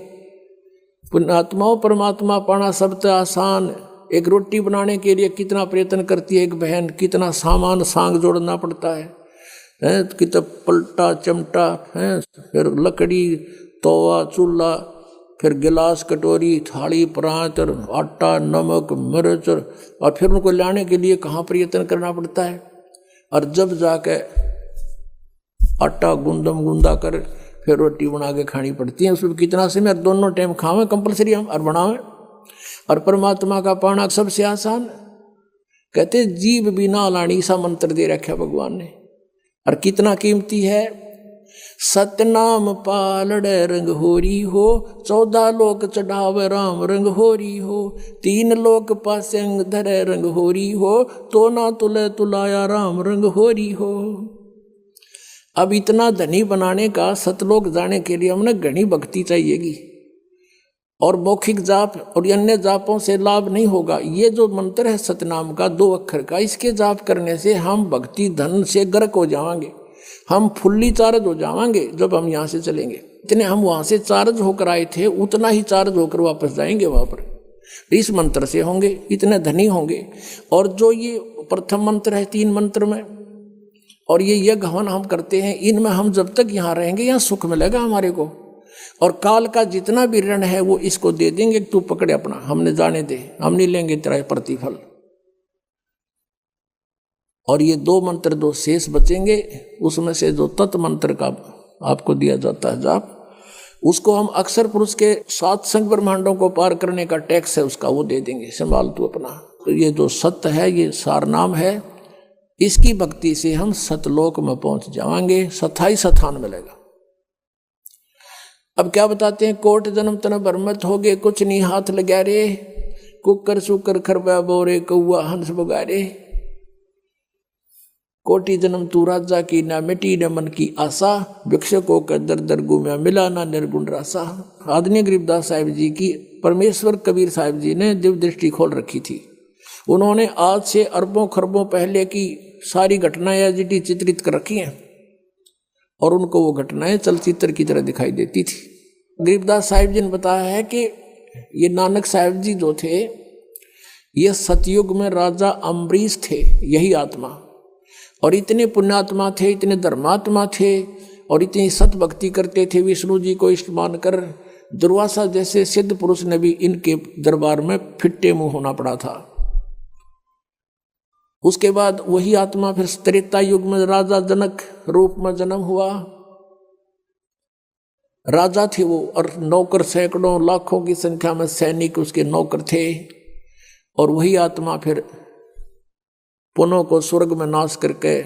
पुण्यात्माओं परमात्मा पाना सबसे आसान। एक रोटी बनाने के लिए कितना प्रयत्न करती है एक बहन, कितना सामान सांग जोड़ना पड़ता है, कितना पलटा चमटा है, फिर लकड़ी, तवा, चूल्हा, फिर गिलास, कटोरी, थाली, परात और आटा, नमक, मिर्च, और फिर उनको लाने के लिए कहाँ प्रयत्न करना पड़ता है। और जब जाके आटा गूंदा कर फिर रोटी बना के खानी पड़ती है। उसमें कितना समय, और दोनों टाइम खावें कंपलसरी हम और बनावें। और परमात्मा का पाना सबसे आसान। कहते जीव बिना लाणी सा मंत्र दे रखा भगवान ने, और कितना कीमती है। सतनाम पालड़े रंग होरी हो, 14 लोक चढ़ावे राम रंग होरी हो, 3 लोक पासे अंग धरे रंग होरी हो, तो ना तुले तुलाया राम रंग होरी हो। अब इतना धनी बनाने का, सतलोक जाने के लिए हमने घनी भक्ति चाहिएगी, और मौखिक जाप और अन्य जापों से लाभ नहीं होगा। ये जो मंत्र है सतनाम का 2 अक्षर का, इसके जाप करने से हम भक्ति धन से गर्क हो जाएंगे, हम फुल्ली चार्ज हो जाएंगे। जब हम यहाँ से चलेंगे, इतने हम वहाँ से चार्ज होकर आए थे उतना ही चार्ज होकर वापस जाएंगे वहाँ पर। इस मंत्र से होंगे, इतने धनी होंगे। और जो ये प्रथम मंत्र है 3 मंत्र में, और ये यज्ञ हवन हम करते हैं, इनमें हम जब तक यहाँ रहेंगे यहाँ सुख मिलेगा हमारे को। और काल का जितना भी ऋण है वो इसको दे देंगे, तू पकड़े अपना, हमने जाने दे, हम नहीं लेंगे तेरा प्रतिफल। और ये 2 मंत्र 2 शेष बचेंगे, उसमें से जो तत् मंत्र का आपको दिया जाता है जाप, उसको हम अक्षर पुरुष के 7 संग ब्रह्मांडों को पार करने का टैक्स है उसका, वो दे देंगे, संभाल तू अपना। तो ये जो सत्य है, ये सार नाम है, इसकी भक्ति से हम सतलोक में पहुंच जाएंगे, स्थाई स्थान मिलेगा। अब क्या बताते हैं, कोट जन्म तन भरमत हो गए, कुछ नहीं हाथ लगा रे, कुकर सुकर खरबा बोरे, कौआ हंस बगारे, कोटि जन्म तू राजा की, ना मिटी न मन की आशा, भिक्षुकों का दर दर गुम्या मिला ना निर्गुण रासा। आदरणीय गरीबदास साहिब जी की परमेश्वर कबीर साहिब जी ने दिव्य दृष्टि खोल रखी थी। उन्होंने आज से अरबों खरबों पहले की सारी घटनाएं एजिटी चित्रित कर रखी हैं, और उनको वो घटनाएं चलचित्र की तरह दिखाई देती थी। गरीबदास साहिब जी ने बताया है कि ये नानक साहिब जी जो थे, ये सतयुग में राजा अम्बरीश थे, यही आत्मा, और इतने पुण्यात्मा थे, इतने धर्मात्मा थे, और इतनी सत भक्ति करते थे, विष्णु जी को इष्ट मानकर दुर्वासा जैसे सिद्ध पुरुष ने भी इनके दरबार में फिट्टे मुंह होना पड़ा था। उसके बाद वही आत्मा फिर त्रेता युग में राजा जनक रूप में जन्म हुआ। राजा थे वो, और नौकर सैकड़ों लाखों की संख्या में सैनिक उसके नौकर थे। और वही आत्मा फिर पुनों को स्वर्ग में नाश करके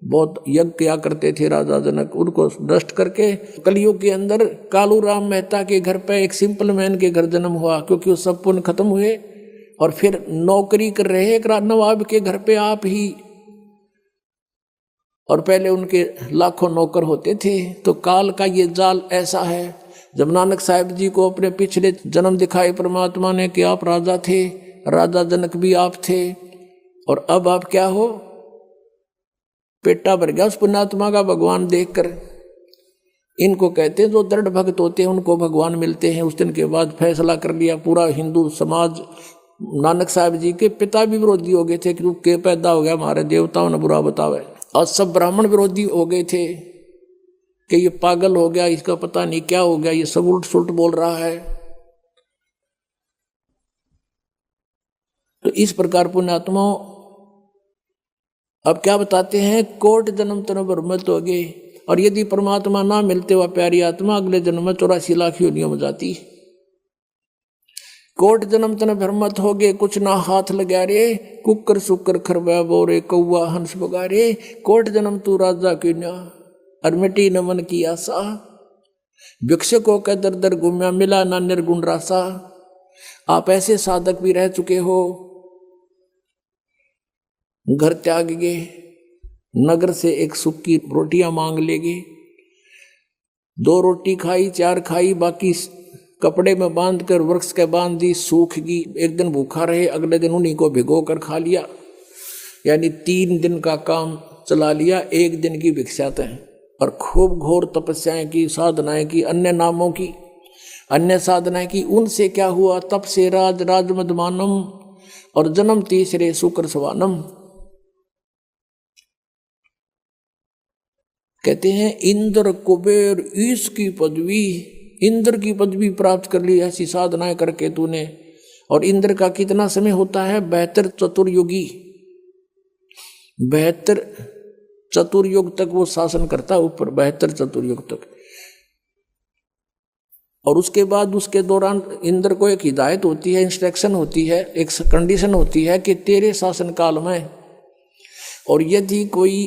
बहुत यज्ञ किया करते थे राजा जनक, उनको नष्ट करके कलयुग के अंदर कालू राम मेहता के घर पे एक सिंपल मैन के घर जन्म हुआ, क्योंकि वो सब पुण्य खत्म हुए। और फिर नौकरी कर रहे एक नवाब के घर पे आप ही, और पहले उनके लाखों नौकर होते थे। तो काल का ये जाल ऐसा है। जब नानक साहिब जी को अपने पिछले जन्म दिखाए परमात्मा ने कि आप राजा थे, राजा जनक भी आप थे, और अब आप क्या हो, पेटा भर गया उस पुण्यात्मा का भगवान देखकर। इनको कहते हैं जो दृढ़ भक्त होते हैं उनको भगवान मिलते हैं। उस दिन के बाद फैसला कर लिया पूरा हिंदू समाज। नानक साहब जी के पिता भी विरोधी हो गए थे कि तू के पैदा हो गया, हमारे देवताओं ने बुरा बतावे। और सब ब्राह्मण विरोधी हो गए थे कि ये पागल हो गया, इसका पता नहीं क्या हो गया, ये सब उल्ट सुल्ट बोल रहा है। तो इस प्रकार पुण्यात्माओं अब क्या बताते हैं, कोट जन्म तन भरमत हो गए। और यदि परमात्मा ना मिलते हुआ प्यारी आत्मा अगले जन्म में 84 लाख योनियों में जाती। कोट जन्म तन भरमत हो गए, कुछ ना हाथ लगा रे, कुकर सुकर खरबा बोरे, कौआ हंस बगारे, कोट जन्म तू राजा की ना, और मिटी न मन की आशा, भिक्षुकों का दर दर गुम्या मिला ना निर्गुण रासा। आप ऐसे साधक भी रह चुके हो, घर त्याग गए, नगर से एक सूखी रोटियां मांग लेगे, 2 रोटी खाई 4 खाई, बाकी कपड़े में बांध कर वृक्ष के बांध दी, सूख गई। एक दिन भूखा रहे, अगले दिन उन्हीं को भिगो कर खा लिया, यानी 3 दिन का काम चला लिया 1 दिन की भिक्षा तय। और खूब घोर तपस्याएं की, साधनाएं की, अन्य नामों की, अन्य साधनाएं की। उनसे क्या हुआ, तप से राज राज मदमानम, और जन्म तीसरे शुक्र सवानम। कहते हैं इंद्र कुबेर ईश की पदवी, इंद्र की पदवी प्राप्त कर ली ऐसी साधनाएं करके तूने। और इंद्र का कितना समय होता है? 72 चतुर्युगी, 72 चतुर्युग तक वो शासन करता है ऊपर, 72 चतुर्युग तक। और उसके बाद उसके दौरान इंद्र को एक हिदायत होती है, इंस्ट्रक्शन होती है, एक कंडीशन होती है कि तेरे शासन काल में और यदि कोई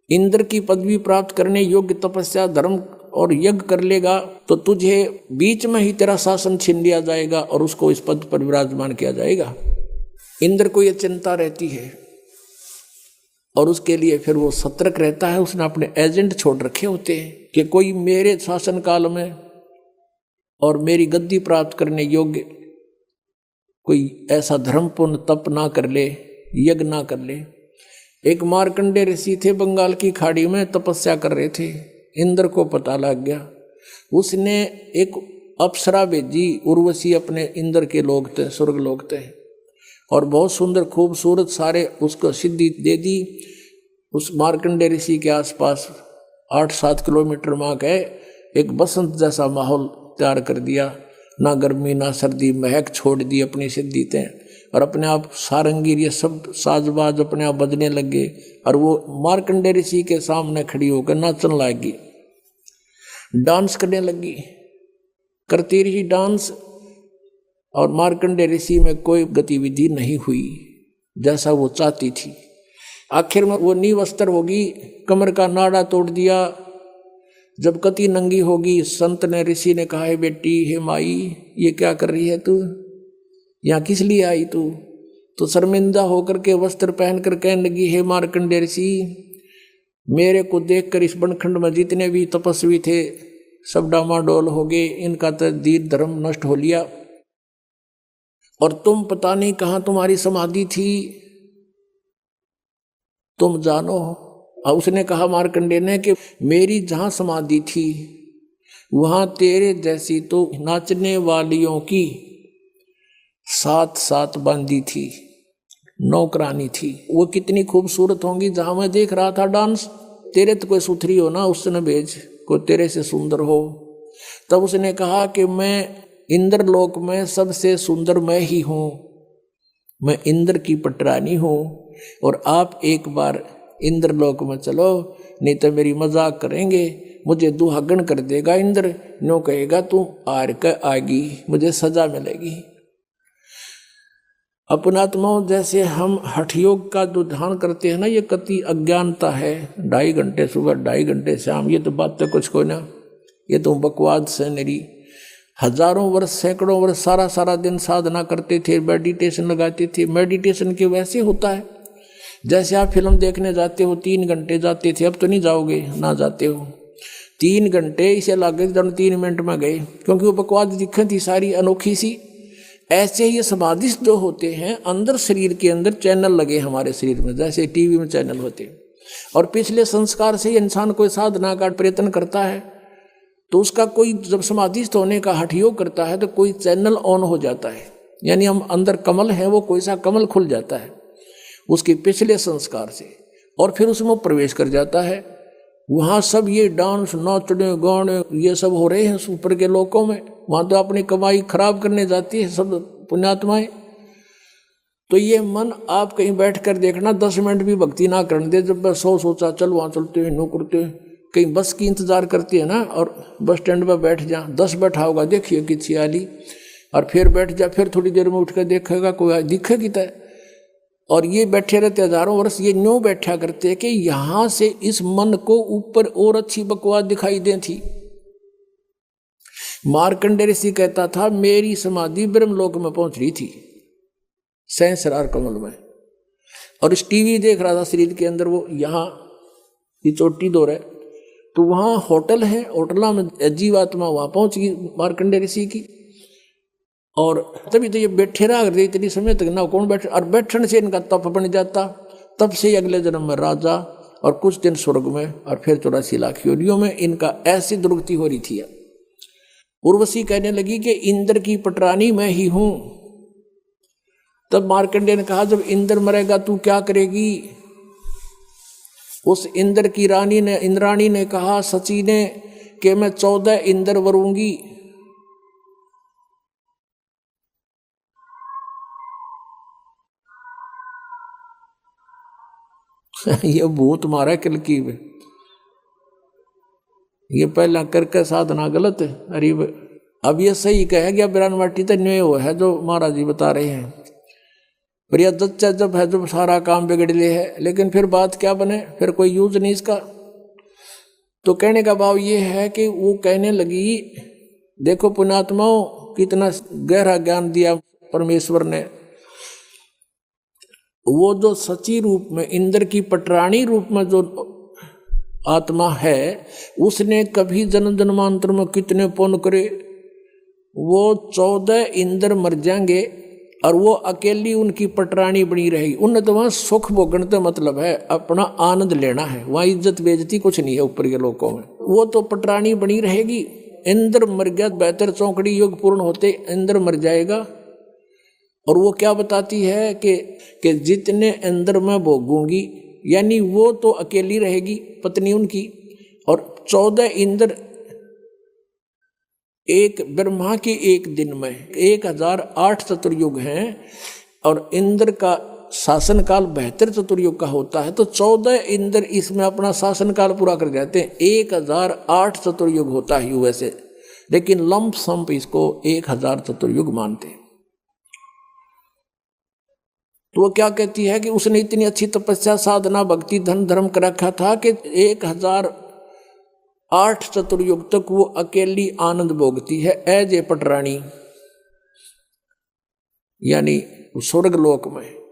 इंद्र की पदवी प्राप्त करने योग्य तपस्या धर्म और यज्ञ कर लेगा तो तुझे बीच में ही तेरा शासन छीन लिया जाएगा और उसको इस पद पर विराजमान किया जाएगा। इंद्र को यह चिंता रहती है और उसके लिए फिर वो सतर्क रहता है। उसने अपने एजेंट छोड़ रखे होते हैं कि कोई मेरे शासन काल में और मेरी गद्दी प्राप्त करने योग्य कोई ऐसा धर्मपूर्ण तप ना कर ले, यज्ञ ना कर ले। एक मार्कंडे ऋषि थे, बंगाल की खाड़ी में तपस्या कर रहे थे। इंद्र को पता लग गया। उसने एक अप्सरा भेजी, उर्वशी अपने इंद्र के लोग थे, स्वर्ग लोग थे, और बहुत सुंदर खूबसूरत सारे उसको सिद्धि दे दी। उस मार्कंडे ऋषि के आसपास 8-7 किलोमीटर वहाँ गए, एक बसंत जैसा माहौल तैयार कर दिया, ना गर्मी ना सर्दी, महक छोड़ दी अपनी सिद्धि थे। और अपने आप सारंगी ये सब साजबाज अपने आप बजने लगे और वो मार्कंडे ऋषि के सामने खड़ी होकर नाचने लगी, डांस करने लगी, करती रही डांस। और मार्कंडे ऋषि में कोई गतिविधि नहीं हुई जैसा वो चाहती थी। आखिर में वो निवस्त्र होगी, कमर का नाड़ा तोड़ दिया। जब कति नंगी होगी, संत ने ऋषि ने कहा, है बेटी, हे माई, ये क्या कर रही है तू, यहाँ किस लिए आई तू? तो शर्मिंदा होकर के वस्त्र पहनकर कहने लगी, हे मार्कंडे ऋषि, मेरे को देखकर इस बनखंड में जितने भी तपस्वी थे सब डामाडोल हो गए, इनका तो दीन धर्म नष्ट हो लिया, और तुम पता नहीं कहाँ तुम्हारी समाधि थी, तुम जानो। और उसने कहा मार्कंडे ने कि मेरी जहाँ समाधि थी वहाँ तेरे जैसी तो नाचने वालियों की 7 बांदी थी, नौकरानी थी। वो कितनी खूबसूरत होंगी जहाँ मैं देख रहा था डांस। तेरे तो कोई सुथरी हो ना, उसने भेज, कोई तेरे से सुंदर हो। तब उसने कहा कि मैं इंद्रलोक में सबसे सुंदर मैं ही हूँ, मैं इंद्र की पटरानी हूँ, और आप एक बार इंद्रलोक में चलो, नहीं तो मेरी मजाक करेंगे, मुझे दुहागन कर देगा इंद्र, नो कहेगा तू आर का आगी, मुझे सजा मिलेगी। अपनात्माओं, जैसे हम हठ योग का जो ध्यान करते हैं ना, ये कति अज्ञानता है। 2.5 घंटे सुबह, 2.5 घंटे शाम, ये तो बात तो कुछ कोई ना, ये तो बकवास है मेरी। हजारों वर्ष, सैकड़ों वर्ष सारा दिन साधना करते थे, मेडिटेशन लगाते थे। मेडिटेशन के वैसे होता है जैसे आप फिल्म देखने जाते हो, 3 घंटे जाते थे, अब तो नहीं जाओगे, ना जाते हो। 3 घंटे इसे लगे जब 3 मिनट में गए, क्योंकि वो बकवास दिक्कत थी सारी अनोखी सी। ऐसे ही समाधिस्थ जो होते हैं, अंदर शरीर के अंदर चैनल लगे हमारे शरीर में, जैसे टीवी में चैनल होते हैं, और पिछले संस्कार से इंसान कोई साधना का प्रयत्न करता है तो उसका कोई, जब समाधिस्थ होने का हठ योग करता है तो कोई चैनल ऑन हो जाता है, यानी हम अंदर कमल है, वो कोई सा कमल खुल जाता है उसके पिछले संस्कार से, और फिर उसमें प्रवेश कर जाता है। वहाँ सब ये डांस, नाचने, गाने, ये सब हो रहे हैं ऊपर के लोकों में। वहाँ तो अपनी कमाई खराब करने जाती है सब पुण्यात्माएं। तो ये मन आप कहीं बैठ कर देखना, 10 मिनट भी भक्ति ना करने दे। जब मैं सोचा चल वहाँ चलते हैं, नो करते हैं, कहीं बस की इंतजार करती है ना, और बस स्टैंड पर बैठ जा, 10 बैठा होगा, देखिए कि छियाली, और फिर बैठ जा, फिर थोड़ी देर में उठ कर देखेगा कोई दिखेगी तय। और ये बैठे रहते हजारों वर्ष, ये न्यों बैठा करते कि यहां से इस मन को ऊपर और अच्छी बकवास दिखाई दे थी। मार्कंडे ऋषि कहता था, मेरी समाधि ब्रह्मलोक में पहुंच रही थी, सहस्रार कमल में, और इस टीवी देख रहा था शरीर के अंदर। वो यहाँ ये चोटी दो रहे, तो वहाँ होटल है, होटला में जीवात्मा वहाँ पहुंच गई मार्कंडे ऋषि की। और तभी तो ये बैठे रहा करते इतनी समय तक, ना कौन बैठे, और बैठने से इनका तप बन जाता। तब से अगले जन्म में राजा, और कुछ दिन स्वर्ग में, और फिर 84 लाख योनियों में इनका ऐसी दुर्गति हो रही थी। उर्वशी कहने लगी कि इंद्र की पटरानी मैं ही हूं। तब मार्कंडेय ने कहा, जब इंद्र मरेगा तू क्या करेगी? उस इंद्र की रानी ने, इंद्राणी ने कहा, सची ने, कि मैं 14 इंद्र वरूंगी। ये भूत मारा कलकी में, ये पहला करके साधना गलत है। अरे अब ये सही कहे गया बिरानवाटी तो न्याय वो है जो महाराज जी बता रहे हैं, पर यह दच्चा जब है जब सारा काम बिगड़ ले है, लेकिन फिर बात क्या बने, फिर कोई यूज नहीं इसका। तो कहने का भाव ये है कि वो कहने लगी, देखो पुण्यात्माओं कितना गहरा ज्ञान दिया परमेश्वर ने। वो जो सची रूप में इंद्र की पटरानी रूप में जो आत्मा है, उसने कभी जन्म जन्मांतर में कितने पुण्य करे, वो 14 इंद्र मर जाएंगे और वो अकेली उनकी पटरानी बनी रहेगी। उन्हें तो वहां सुख भोगने का मतलब है, अपना आनंद लेना है, वहां इज्जत बेइज्जती कुछ नहीं है ऊपर के लोगों में। वो तो पटरानी बनी रहेगी। इंद्र मर गया, बेहतर चौकड़ी युग पूर्ण होते इंद्र मर जाएगा। और वो क्या बताती है कि जितने इंद्र मैं भोगूंगी, यानी वो तो अकेली रहेगी पत्नी उनकी, और 14 इंद्र एक ब्रह्मा के एक दिन में 1008 चतुर्युग हैं, और इंद्र का शासन काल 72 चतुर्युग का होता है। तो 14 इंद्र इसमें अपना शासन काल पूरा कर जाते हैं। 1008 चतुर्युग होता है वैसे, लेकिन लंप संप इसको 1000 चतुर्युग मानते हैं। तो वो क्या कहती है कि उसने इतनी अच्छी तपस्या साधना भक्ति धन धर्म कर रखा था कि 1008 चतुर्युग तक वो अकेली आनंद भोगती है एज ए पटरानी, यानी स्वर्ग लोक में।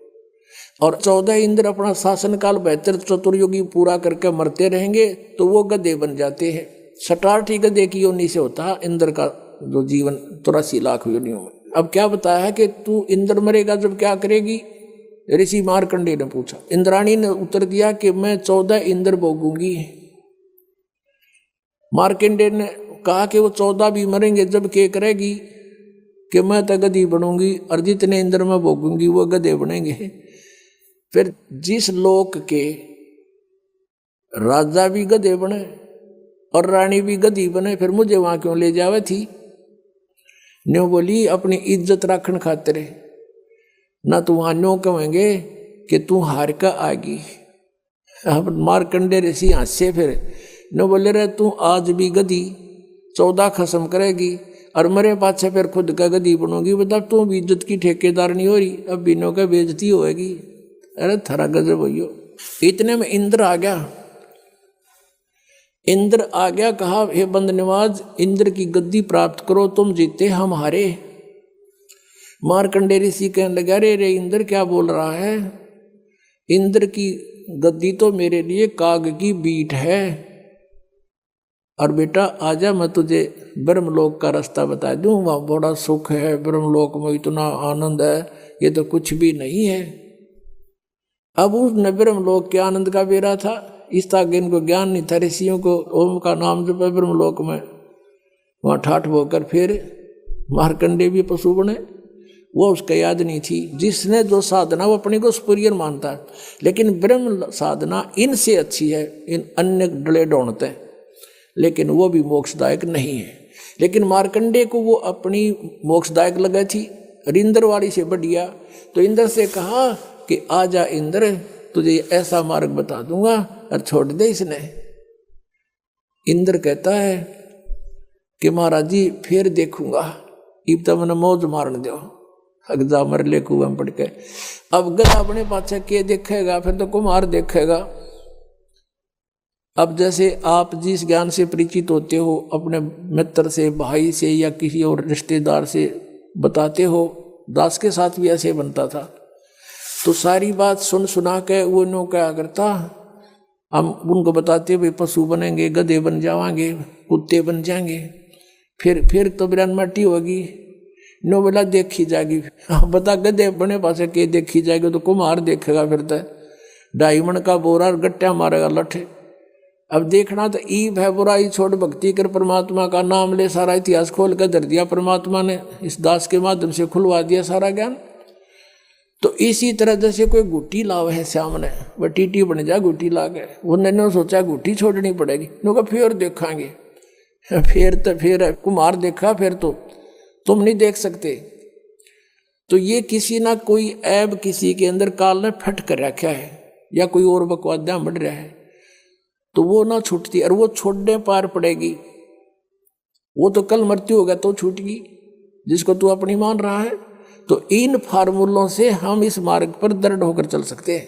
और 14 इंद्र अपना शासन काल 72 चतुर्युगी पूरा करके मरते रहेंगे, तो वो गधे बन जाते हैं। 67 गधे की योनि से होता है इंद्र का जो जीवन 83 लाख योनियों में। अब क्या बताया है कि तू इंद्र मरेगा जब क्या करेगी, ऋषि मार्कंडेय ने पूछा। इंद्राणी ने उत्तर दिया कि मैं 14 इंद्र भोगूंगी। मार्कंडेय ने कहा कि वो 14 भी मरेंगे जब क्या करेगी कि मैं तो गधी बनूंगी, और जितने इंद्र में भोगूंगी वो गधे बनेंगे। फिर जिस लोक के राजा भी गधे बने और रानी भी गधी बने, फिर मुझे वहां क्यों ले जावे थी। न्यू बोली अपनी इज्जत रखने खातिर, ना तो वहां न्यो कहेंगे कि तू हार का आगी। अब मार्कंडेय ऋषि हंसे, फिर नो बोले रहे तू आज भी गधी 14 खत्म करेगी और मेरे पाछे फिर खुद का गधी बनोगी, बता तू भी इज्जत की ठेकेदार नहीं हो रही, अब बिनो का बेइज्जती होएगी। अरे थरा गजब भैया। इतने में इंद्र आ गया। इंद्र आ गया, कहा हे बंदनवाज इंद्र की गद्दी प्राप्त करो, तुम जीते हम हारे। मार्कंडेय ऋषि कहने लगा, रे इंद्र क्या बोल रहा है, इंद्र की गद्दी तो मेरे लिए काग की बीट है, और बेटा आजा मैं तुझे ब्रह्मलोक का रास्ता बता दूं, वहां बड़ा सुख है, ब्रह्मलोक में इतना आनंद है, ये तो कुछ भी नहीं है। अब उसने ब्रह्मलोक के आनंद का बेरा था, इस आगे इनको ज्ञान नहीं था। ऋषियों को ओम का नाम जब ब्रह्मलोक में वहां ठाठ होकर फिर मार्कंडेय भी पशु बने, वो उसका याद नहीं थी। जिसने जो साधना वो अपने को सुपीरियर मानता है, लेकिन ब्रह्म साधना इनसे अच्छी है, इन अन्य डले ढूंढते, लेकिन वो भी मोक्षदायक नहीं है। लेकिन मार्कंडेय को वो अपनी मोक्षदायक लगी थी, इंद्र वाली से बढ़िया। तो इंद्र से कहा कि आजा इंद्र, तुझे ऐसा मार्ग बता दूंगा, और छोड़ दे इसने। इंद्र कहता है कि महाराज जी फिर देखूंगा, इब तो मैंने मौज मारने दो, अगजा मर ले कुएं पड़ के। अब गधा अपने पाछे के देखेगा, फिर तो कुमार देखेगा। अब जैसे आप जिस ज्ञान से परिचित होते हो, अपने मित्र से, भाई से, या किसी और रिश्तेदार से बताते हो, दास के साथ भी ऐसे बनता था। तो सारी बात सुन सुना के वो नो क्या करता, हम उनको बताते भाई पशु बनेंगे, गधे बन जाएंगे, कुत्ते बन जाएंगे, फिर तो बिरान माटी होगी। नो बोला देखी जाएगी, बता गधे बने पासे के देखी जाएगी, तो कुम्हार देखेगा, फिर तो डायमंड का बोरा गट्टा मारेगा लठे। अब देखना तो ईब है, बुराई छोड़ भक्ति कर, परमात्मा का नाम ले, सारा इतिहास खोल कर धर दिया परमात्मा ने, इस दास के माध्यम से खुलवा दिया सारा ज्ञान। तो इसी तरह जैसे कोई गुट्टी लाव है सामने, वह टीटी बन जा गुट्टी ला के, वो नैनो सोचा गुट्टी छोड़नी पड़ेगी, नो का फिर देखांगे। फिर कुम्हार देखा, फिर तो तुम नहीं देख सकते। तो ये किसी ना कोई ऐब किसी के अंदर काल ने फट कर रखा है, या कोई और बकवादा बढ़ रहा है, तो वो ना छूटती, और वो छोड़ने पार पड़ेगी। वो तो कल मृत्यु होगा तो छूटेगी, जिसको तू अपनी मान रहा है। तो इन फार्मूलों से हम इस मार्ग पर दृढ़ होकर चल सकते हैं।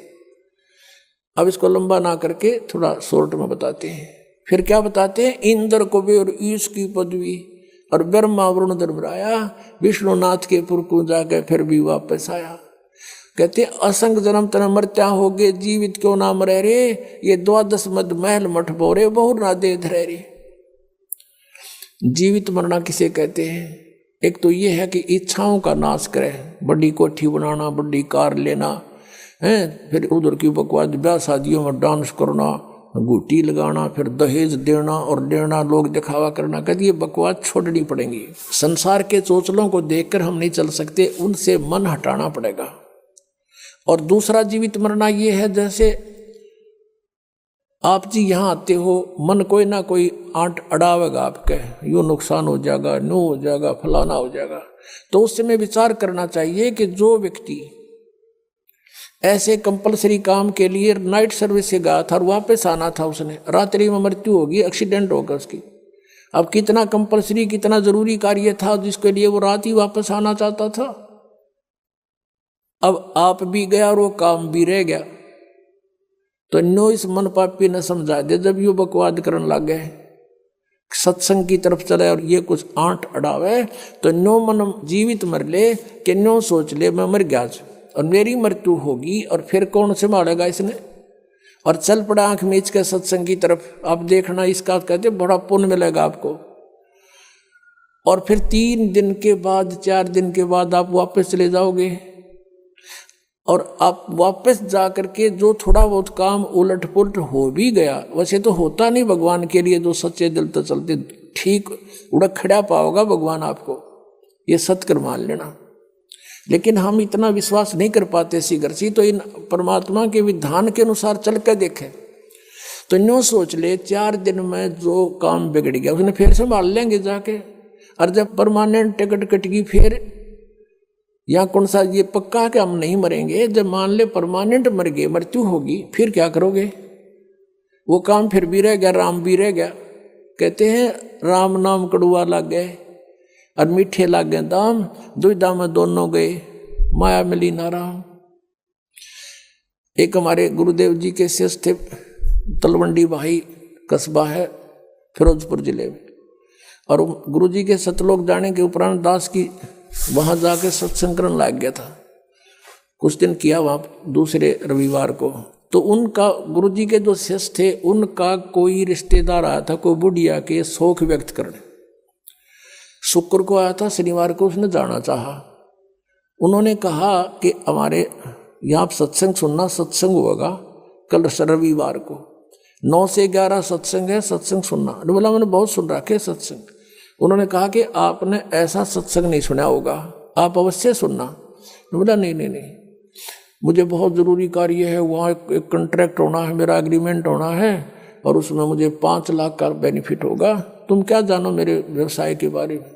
अब इसको लंबा ना करके थोड़ा शॉर्ट में बताते हैं। फिर क्या बताते हैं? इंद्र को भी और ईश की पदवी, और ब्रह्मा वरुण धर्मराया, विष्णुनाथ के पुर को जाकर फिर भी वापस आया। कहते असंग जन्म तन मरत्या हो गए, जीवित क्यों ना मरे रे, ये 12 मद महल मठ बोरे, बहु ना दे धरे रे। जीवित मरना किसे कहते हैं? एक तो ये है कि इच्छाओं का नाश करे, बड़ी कोठी बनाना, बड़ी कार लेना है, फिर उधर की बकवास ब्याह शादियों में डांस करना, गुटी लगाना, फिर दहेज देना और लेना, लोग दिखावा करना। कहते ये बकवास छोड़नी पड़ेगी। संसार के चोचलों को देखकर हम नहीं चल सकते, उनसे मन हटाना पड़ेगा। और दूसरा जीवित मरना ये है, जैसे आप जी यहाँ आते हो, मन कोई ना कोई आंट अड़ावेगा आपके, यूँ नुकसान हो जाएगा, नो हो जाएगा, फलाना हो जाएगा। तो उस समय विचार करना चाहिए कि जो व्यक्ति ऐसे कंपलसरी काम के लिए नाइट सर्विस से गया था और वापस आना था, उसने रात्रि में मृत्यु होगी, एक्सीडेंट होगा उसकी। अब कितना कंपलसरी, कितना जरूरी कार्य था जिसके लिए वो रात ही वापस आना चाहता था। अब आप भी गया और वो काम भी रह गया। तो नो इस मन पापी ने समझा दे, जब यू बकवाद करने लग गए, सत्संग की तरफ चले और ये कुछ आंट अड़ावे, तो नो मन जीवित मर ले कि नो सोच ले मैं मर गया और मेरी मृत्यु होगी, और फिर कौन संभालेगा इसने। और चल पड़ा आंख मीच के सत्संग की तरफ। आप देखना, इसका कहते बड़ा पुण्य मिलेगा आपको। और फिर 3 दिन के बाद, 4 दिन के बाद आप वापस चले जाओगे, और आप वापस जा करके जो थोड़ा बहुत काम उलट पुलट हो भी गया, वैसे तो होता नहीं भगवान के लिए, जो सच्चे दिल तो चलते ठीक उड़क खड़ा पाओगा भगवान आपको, ये सत्कर मान लेना। लेकिन हम इतना विश्वास नहीं कर पाते सी, तो इन परमात्मा के विधान के अनुसार चल कर देखें। तो यूँ सोच ले 4 दिन में जो काम बिगड़ गया उसने फिर संभाल लेंगे जाके। और जब परमानेंट टिकट कटेगी फिर, या कौन सा ये पक्का कि हम नहीं मरेंगे, जब मान ले परमानेंट मर गए, मृत्यु होगी, फिर क्या करोगे? वो काम फिर भी रह गया, राम भी रह गया। कहते हैं राम नाम कड़ुआ लग गए और मीठे लग गए दाम, दुविधा में दोनों गए, माया मिली ना राम। एक हमारे गुरुदेव जी के शिष्य थे, तलवंडी भाई कस्बा है फिरोजपुर जिले में, और गुरु जी के सतलोक जाने के उपरांत दास की वहाँ जाके सत्संग करने लग गया था। कुछ दिन किया वहाँ, दूसरे रविवार को। तो उनका गुरुजी के जो शिष्य थे, उनका कोई रिश्तेदार आया था, कोई बुढ़िया के शोक व्यक्त करने। शुक्र को आया था, शनिवार को उसने जाना चाहा। उन्होंने कहा कि हमारे यहाँ सत्संग सुनना, सत्संग होगा कल रविवार को 9 से 11 सत्संग है, सत्संग सुनना। बोला मैंने बहुत सुन रखे सत्संग। उन्होंने कहा कि आपने ऐसा सत्संग नहीं सुना होगा, आप अवश्य सुनना। बोला नहीं, मुझे बहुत ज़रूरी कार्य है, वहाँ एक कॉन्ट्रैक्ट होना है, मेरा एग्रीमेंट होना है, और उसमें मुझे 5 लाख का बेनिफिट होगा। तुम क्या जानो मेरे व्यवसाय के बारे में।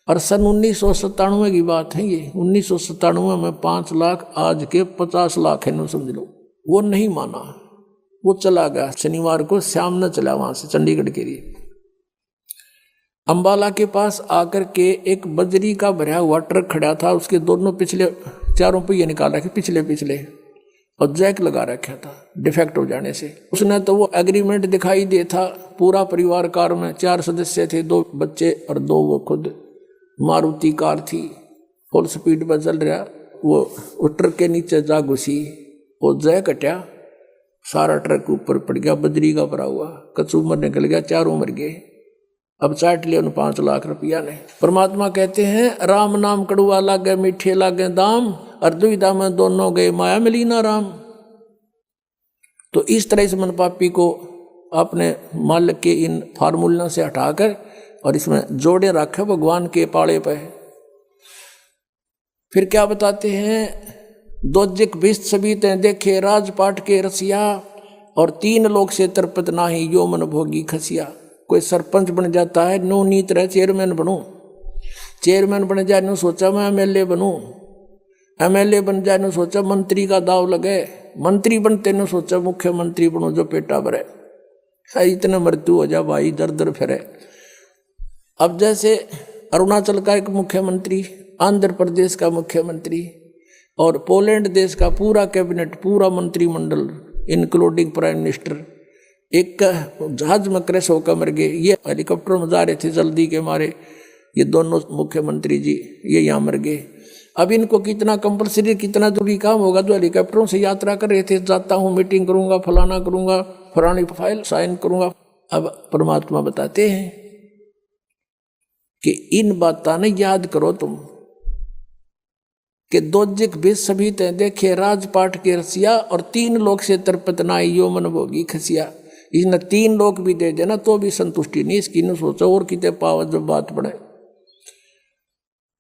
और सन 1997 की बात है ये। 1997 में 5 लाख, आज के 50 लाख है, न समझ लो। वो नहीं माना, वो चला गया। शनिवार को शाम न चला वहाँ से चंडीगढ़ के लिए। अंबाला के पास आकर के एक बजरी का भरा हुआ ट्रक खड़ा था, उसके दोनों पिछले 4 पहिए निकाल रखे, पिछले, और जैक लगा रखा था डिफेक्ट हो जाने से। उसने तो वो एग्रीमेंट दिखाई दे था, पूरा परिवार कार में 4 सदस्य थे, 2 बच्चे और 2 वो खुद। मारुति कार थी, फुल स्पीड पर चल रहा, वो ट्रक के नीचे जा घुसी, वो जैक हटा, सारा ट्रक ऊपर पड़ गया, बजरी का भरा हुआ, कचूमर निकल गया, 4 मर गए। अब चाट लिया उन 5 लाख रुपया ने। परमात्मा कहते हैं राम नाम कड़ुआ लागे, मीठे लागे दाम, और दुविधा में दोनों गए, माया मिली ना राम। तो इस तरह से मन पापी को अपने मालिक के इन फार्मूलों से हटाकर और इसमें जोड़े रखे भगवान के पाले पे। फिर क्या बताते हैं? दोजिक बिस्त सभी ते देखे राजपाट के रसिया, और 3 लोग से तरपत नाही, यो मन भोगी खसिया। कोई सरपंच बन जाता है, नो नीत रहे चेयरमैन बनूं, चेयरमैन बन जाए नो सोचा मैं एमएलए बनूं, एमएलए बन जाए नो सोचा मंत्री का दाव लगे, मंत्री बनते नो सोचा मुख्यमंत्री बनो जो पेटा भरे। इतना मृत्यु हो जा भाई, दर दर फिरे। अब जैसे अरुणाचल का एक मुख्यमंत्री, आंध्र प्रदेश का मुख्यमंत्री और पोलैंड देश का पूरा कैबिनेट, पूरा मंत्रिमंडल इंक्लूडिंग प्राइम मिनिस्टर एक जहाज में क्रैश होकर मर गए। ये हेलीकॉप्टर में जा रहे थे जल्दी के मारे, ये दोनों मुख्यमंत्री जी ये यहाँ मर गए। अब इनको कितना कंपलसरी, कितना जरूरी काम होगा, जो हेलीकॉप्टरों से यात्रा कर रहे थे, जाता हूँ मीटिंग करूंगा, फलाना करूंगा, फलानी फाइल साइन करूंगा। अब परमात्मा बताते हैं कि इन बातों ने याद करो तुम कि दोजिक बीस सभी ते देखे राजपाट के रसिया और 3 लोक से तरपत नाई यो मन भोगी खसिया। इसने 3 लोक भी दे देना तो भी संतुष्टि नहीं इसकी, न सोचो और कितने पावा जब बात बढ़े।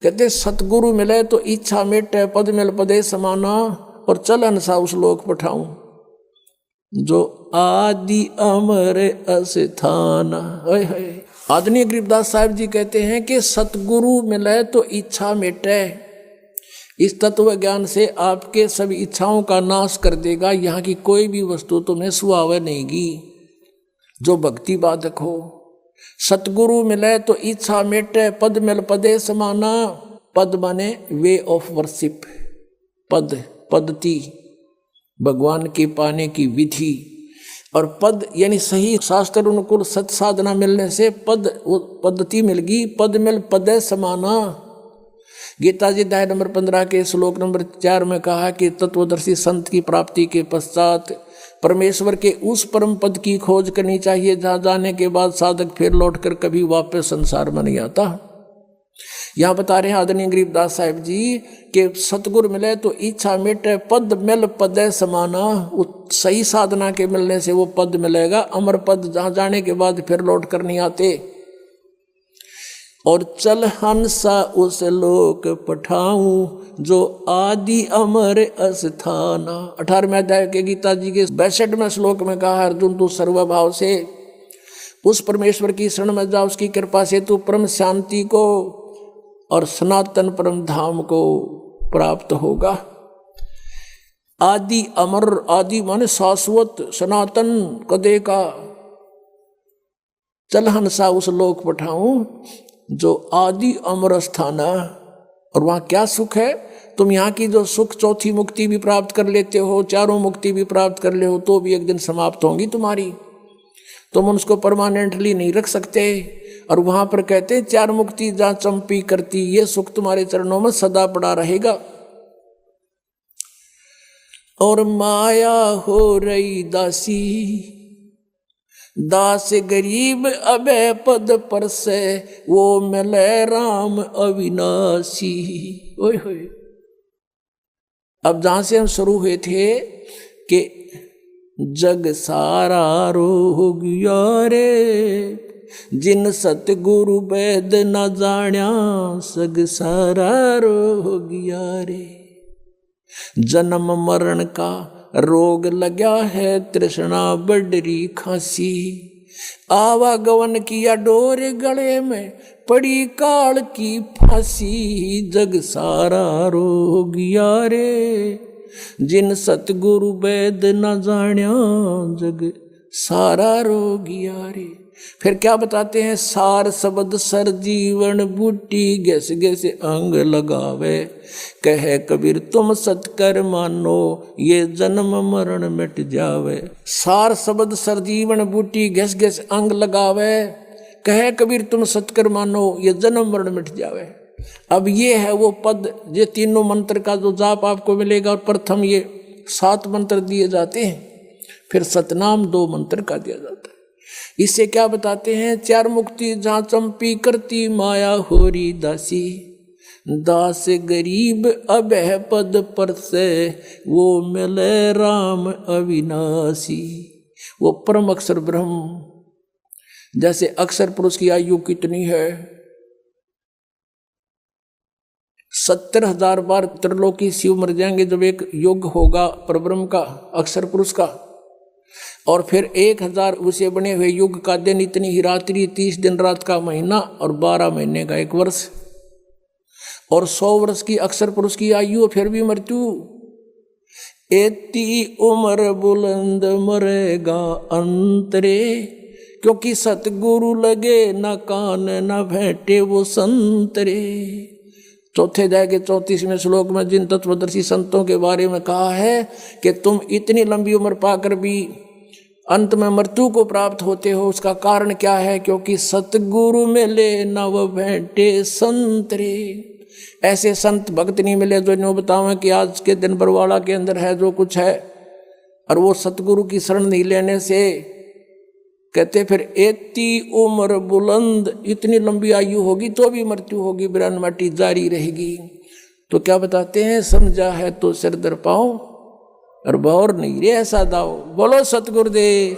कहते सतगुरु मिले तो इच्छा मिटे, पद मिल पदे समाना, और चलन सा उस लोक पठाऊं जो आदि अमर अस्थाना। आदरणीय गरीबदास साहब जी कहते हैं कि सतगुरु मिले तो इच्छा मिटे। इस तत्व ज्ञान से आपके सभी इच्छाओं का नाश कर देगा। यहाँ की कोई भी वस्तु तुम्हें सुहावे नहींगी जो भक्ति बाधक हो। सतगुरु मिले तो इच्छा मिटे, पद मिल पदे समाना। पद माने वे ऑफ वर्शिप, पद पद्धति, भगवान के पाने की विधि। और पद यानी सही शास्त्र अनुकूल सत साधना मिलने से पद पद्धति मिल गई। पद मिल पदे समाना। गीता जी अध्याय नंबर 15 के श्लोक नंबर 4 में कहा कि तत्वदर्शी संत की प्राप्ति के पश्चात परमेश्वर के उस परम पद की खोज करनी चाहिए जहाँ जाने के बाद साधक फिर लौटकर कभी वापस संसार में नहीं आता। यहाँ बता रहे हैं आदरणीय गरीबदास साहिब जी कि सतगुरु मिले तो इच्छा मिटे, पद मिल पदे समाना। सही साधना के मिलने से वो पद मिलेगा, अमर पद, जहाँ जाने के बाद फिर लौट कर नहीं आते। और चल हंसा उस लोक पठाऊं जो आदि अमर अस्थाना। 18वें अध्याय के गीता जी के 62वें श्लोक में कहा, अर्जुन तू सर्वभाव से उस परमेश्वर की शरण में जा, उसकी कृपा से तू परम शांति को और सनातन परम धाम को प्राप्त होगा। आदि अमर, आदि माने शाश्वत, सनातन कदे का। चल हंसा उस लोक पठाऊं जो आदि अमर स्थाना। और वहाँ क्या सुख है? तुम यहाँ की जो सुख, चौथी मुक्ति भी प्राप्त कर लेते हो, चारों मुक्ति भी प्राप्त कर ले हो, तो भी एक दिन समाप्त होंगी तुम्हारी। तुम उसको परमानेंटली नहीं रख सकते। और वहाँ पर कहते हैं 4 मुक्ति जहाँ चंपी करती, ये सुख तुम्हारे चरणों में सदा पड़ा रहेगा। और माया हो रही दासी, दास गरीब अबे पद पर से, वो मिले राम अविनाशी। ओए होए। अब जहां से हम शुरू हुए थे कि जग सारा रोग यारे, जिन सतगुरु वेद न जाण्या, सग सारा रोग यारे। जन्म मरण का रोग लगा है, तृष्णा बडरी खांसी। आवागवन किया डोर, गले में पड़ी काल की फांसी। जग सारा रोग यारे, जिन सतगुरु वेद न जाण्या, जग सारा रोग यारे। फिर क्या बताते हैं? सार शब्द सर जीवन बूटी, गैस गैस अंग लगावे। कहे कबीर तुम सत्कर मानो, ये जन्म मरण मिट जावे। सार शब्द सर जीवन बूटी, गैस गैस अंग लगावे। कहे कबीर तुम सत्कर मानो, ये जन्म मरण मिट जावे। अब ये है वो पद, ये तीनों मंत्र का जो जाप आपको मिलेगा। और प्रथम ये 7 मंत्र दिए जाते हैं, फिर सतनाम 2 मंत्र का दिया जाता है। इससे क्या बताते हैं? 4 मुक्ति जहाँ चंपी करती, माया होरी दासी। दास गरीब अबह पद पर से, वो मिले राम अविनाशी। वो परम अक्षर ब्रह्म। जैसे अक्षर पुरुष की आयु कितनी है? 70,000 बार त्रिलोकी शिव मर जाएंगे जब एक युग होगा परब्रह्म का, अक्षर पुरुष का। और फिर 1000 उसे बने हुए युग का दिन, इतनी ही रात्रि, 30 दिन रात का महीना और 12 महीने का 1 वर्ष, और 100 वर्ष की अक्सर पुरुष की आयु, फिर भी मृत्यु। एती उम्र बुलंद मरेगा अंतरे, क्योंकि सतगुरु लगे न कान न भेंटे वो संतरे। चौथे अध्याय के 34वें श्लोक में जिन तत्वदर्शी संतों के बारे में कहा है कि तुम इतनी लंबी उम्र पाकर भी अंत में मृत्यु को प्राप्त होते हो, उसका कारण क्या है? क्योंकि सतगुरु मिले न वो भेंटे संतरे। ऐसे संत भक्त नहीं मिले जो इन्हों बतावें कि आज के दिन बरवाड़ा के अंदर है जो कुछ है, और वो सतगुरु की शरण नहीं लेने से कहते फिर एती उम्र बुलंद, इतनी लंबी आयु होगी तो भी मृत्यु होगी, बिरान माटी जारी रहेगी। तो क्या बताते हैं? समझा है तो सिर दर पाओ और बौर नहीं रे ऐसा दाओ। बोलो सतगुरुदेव।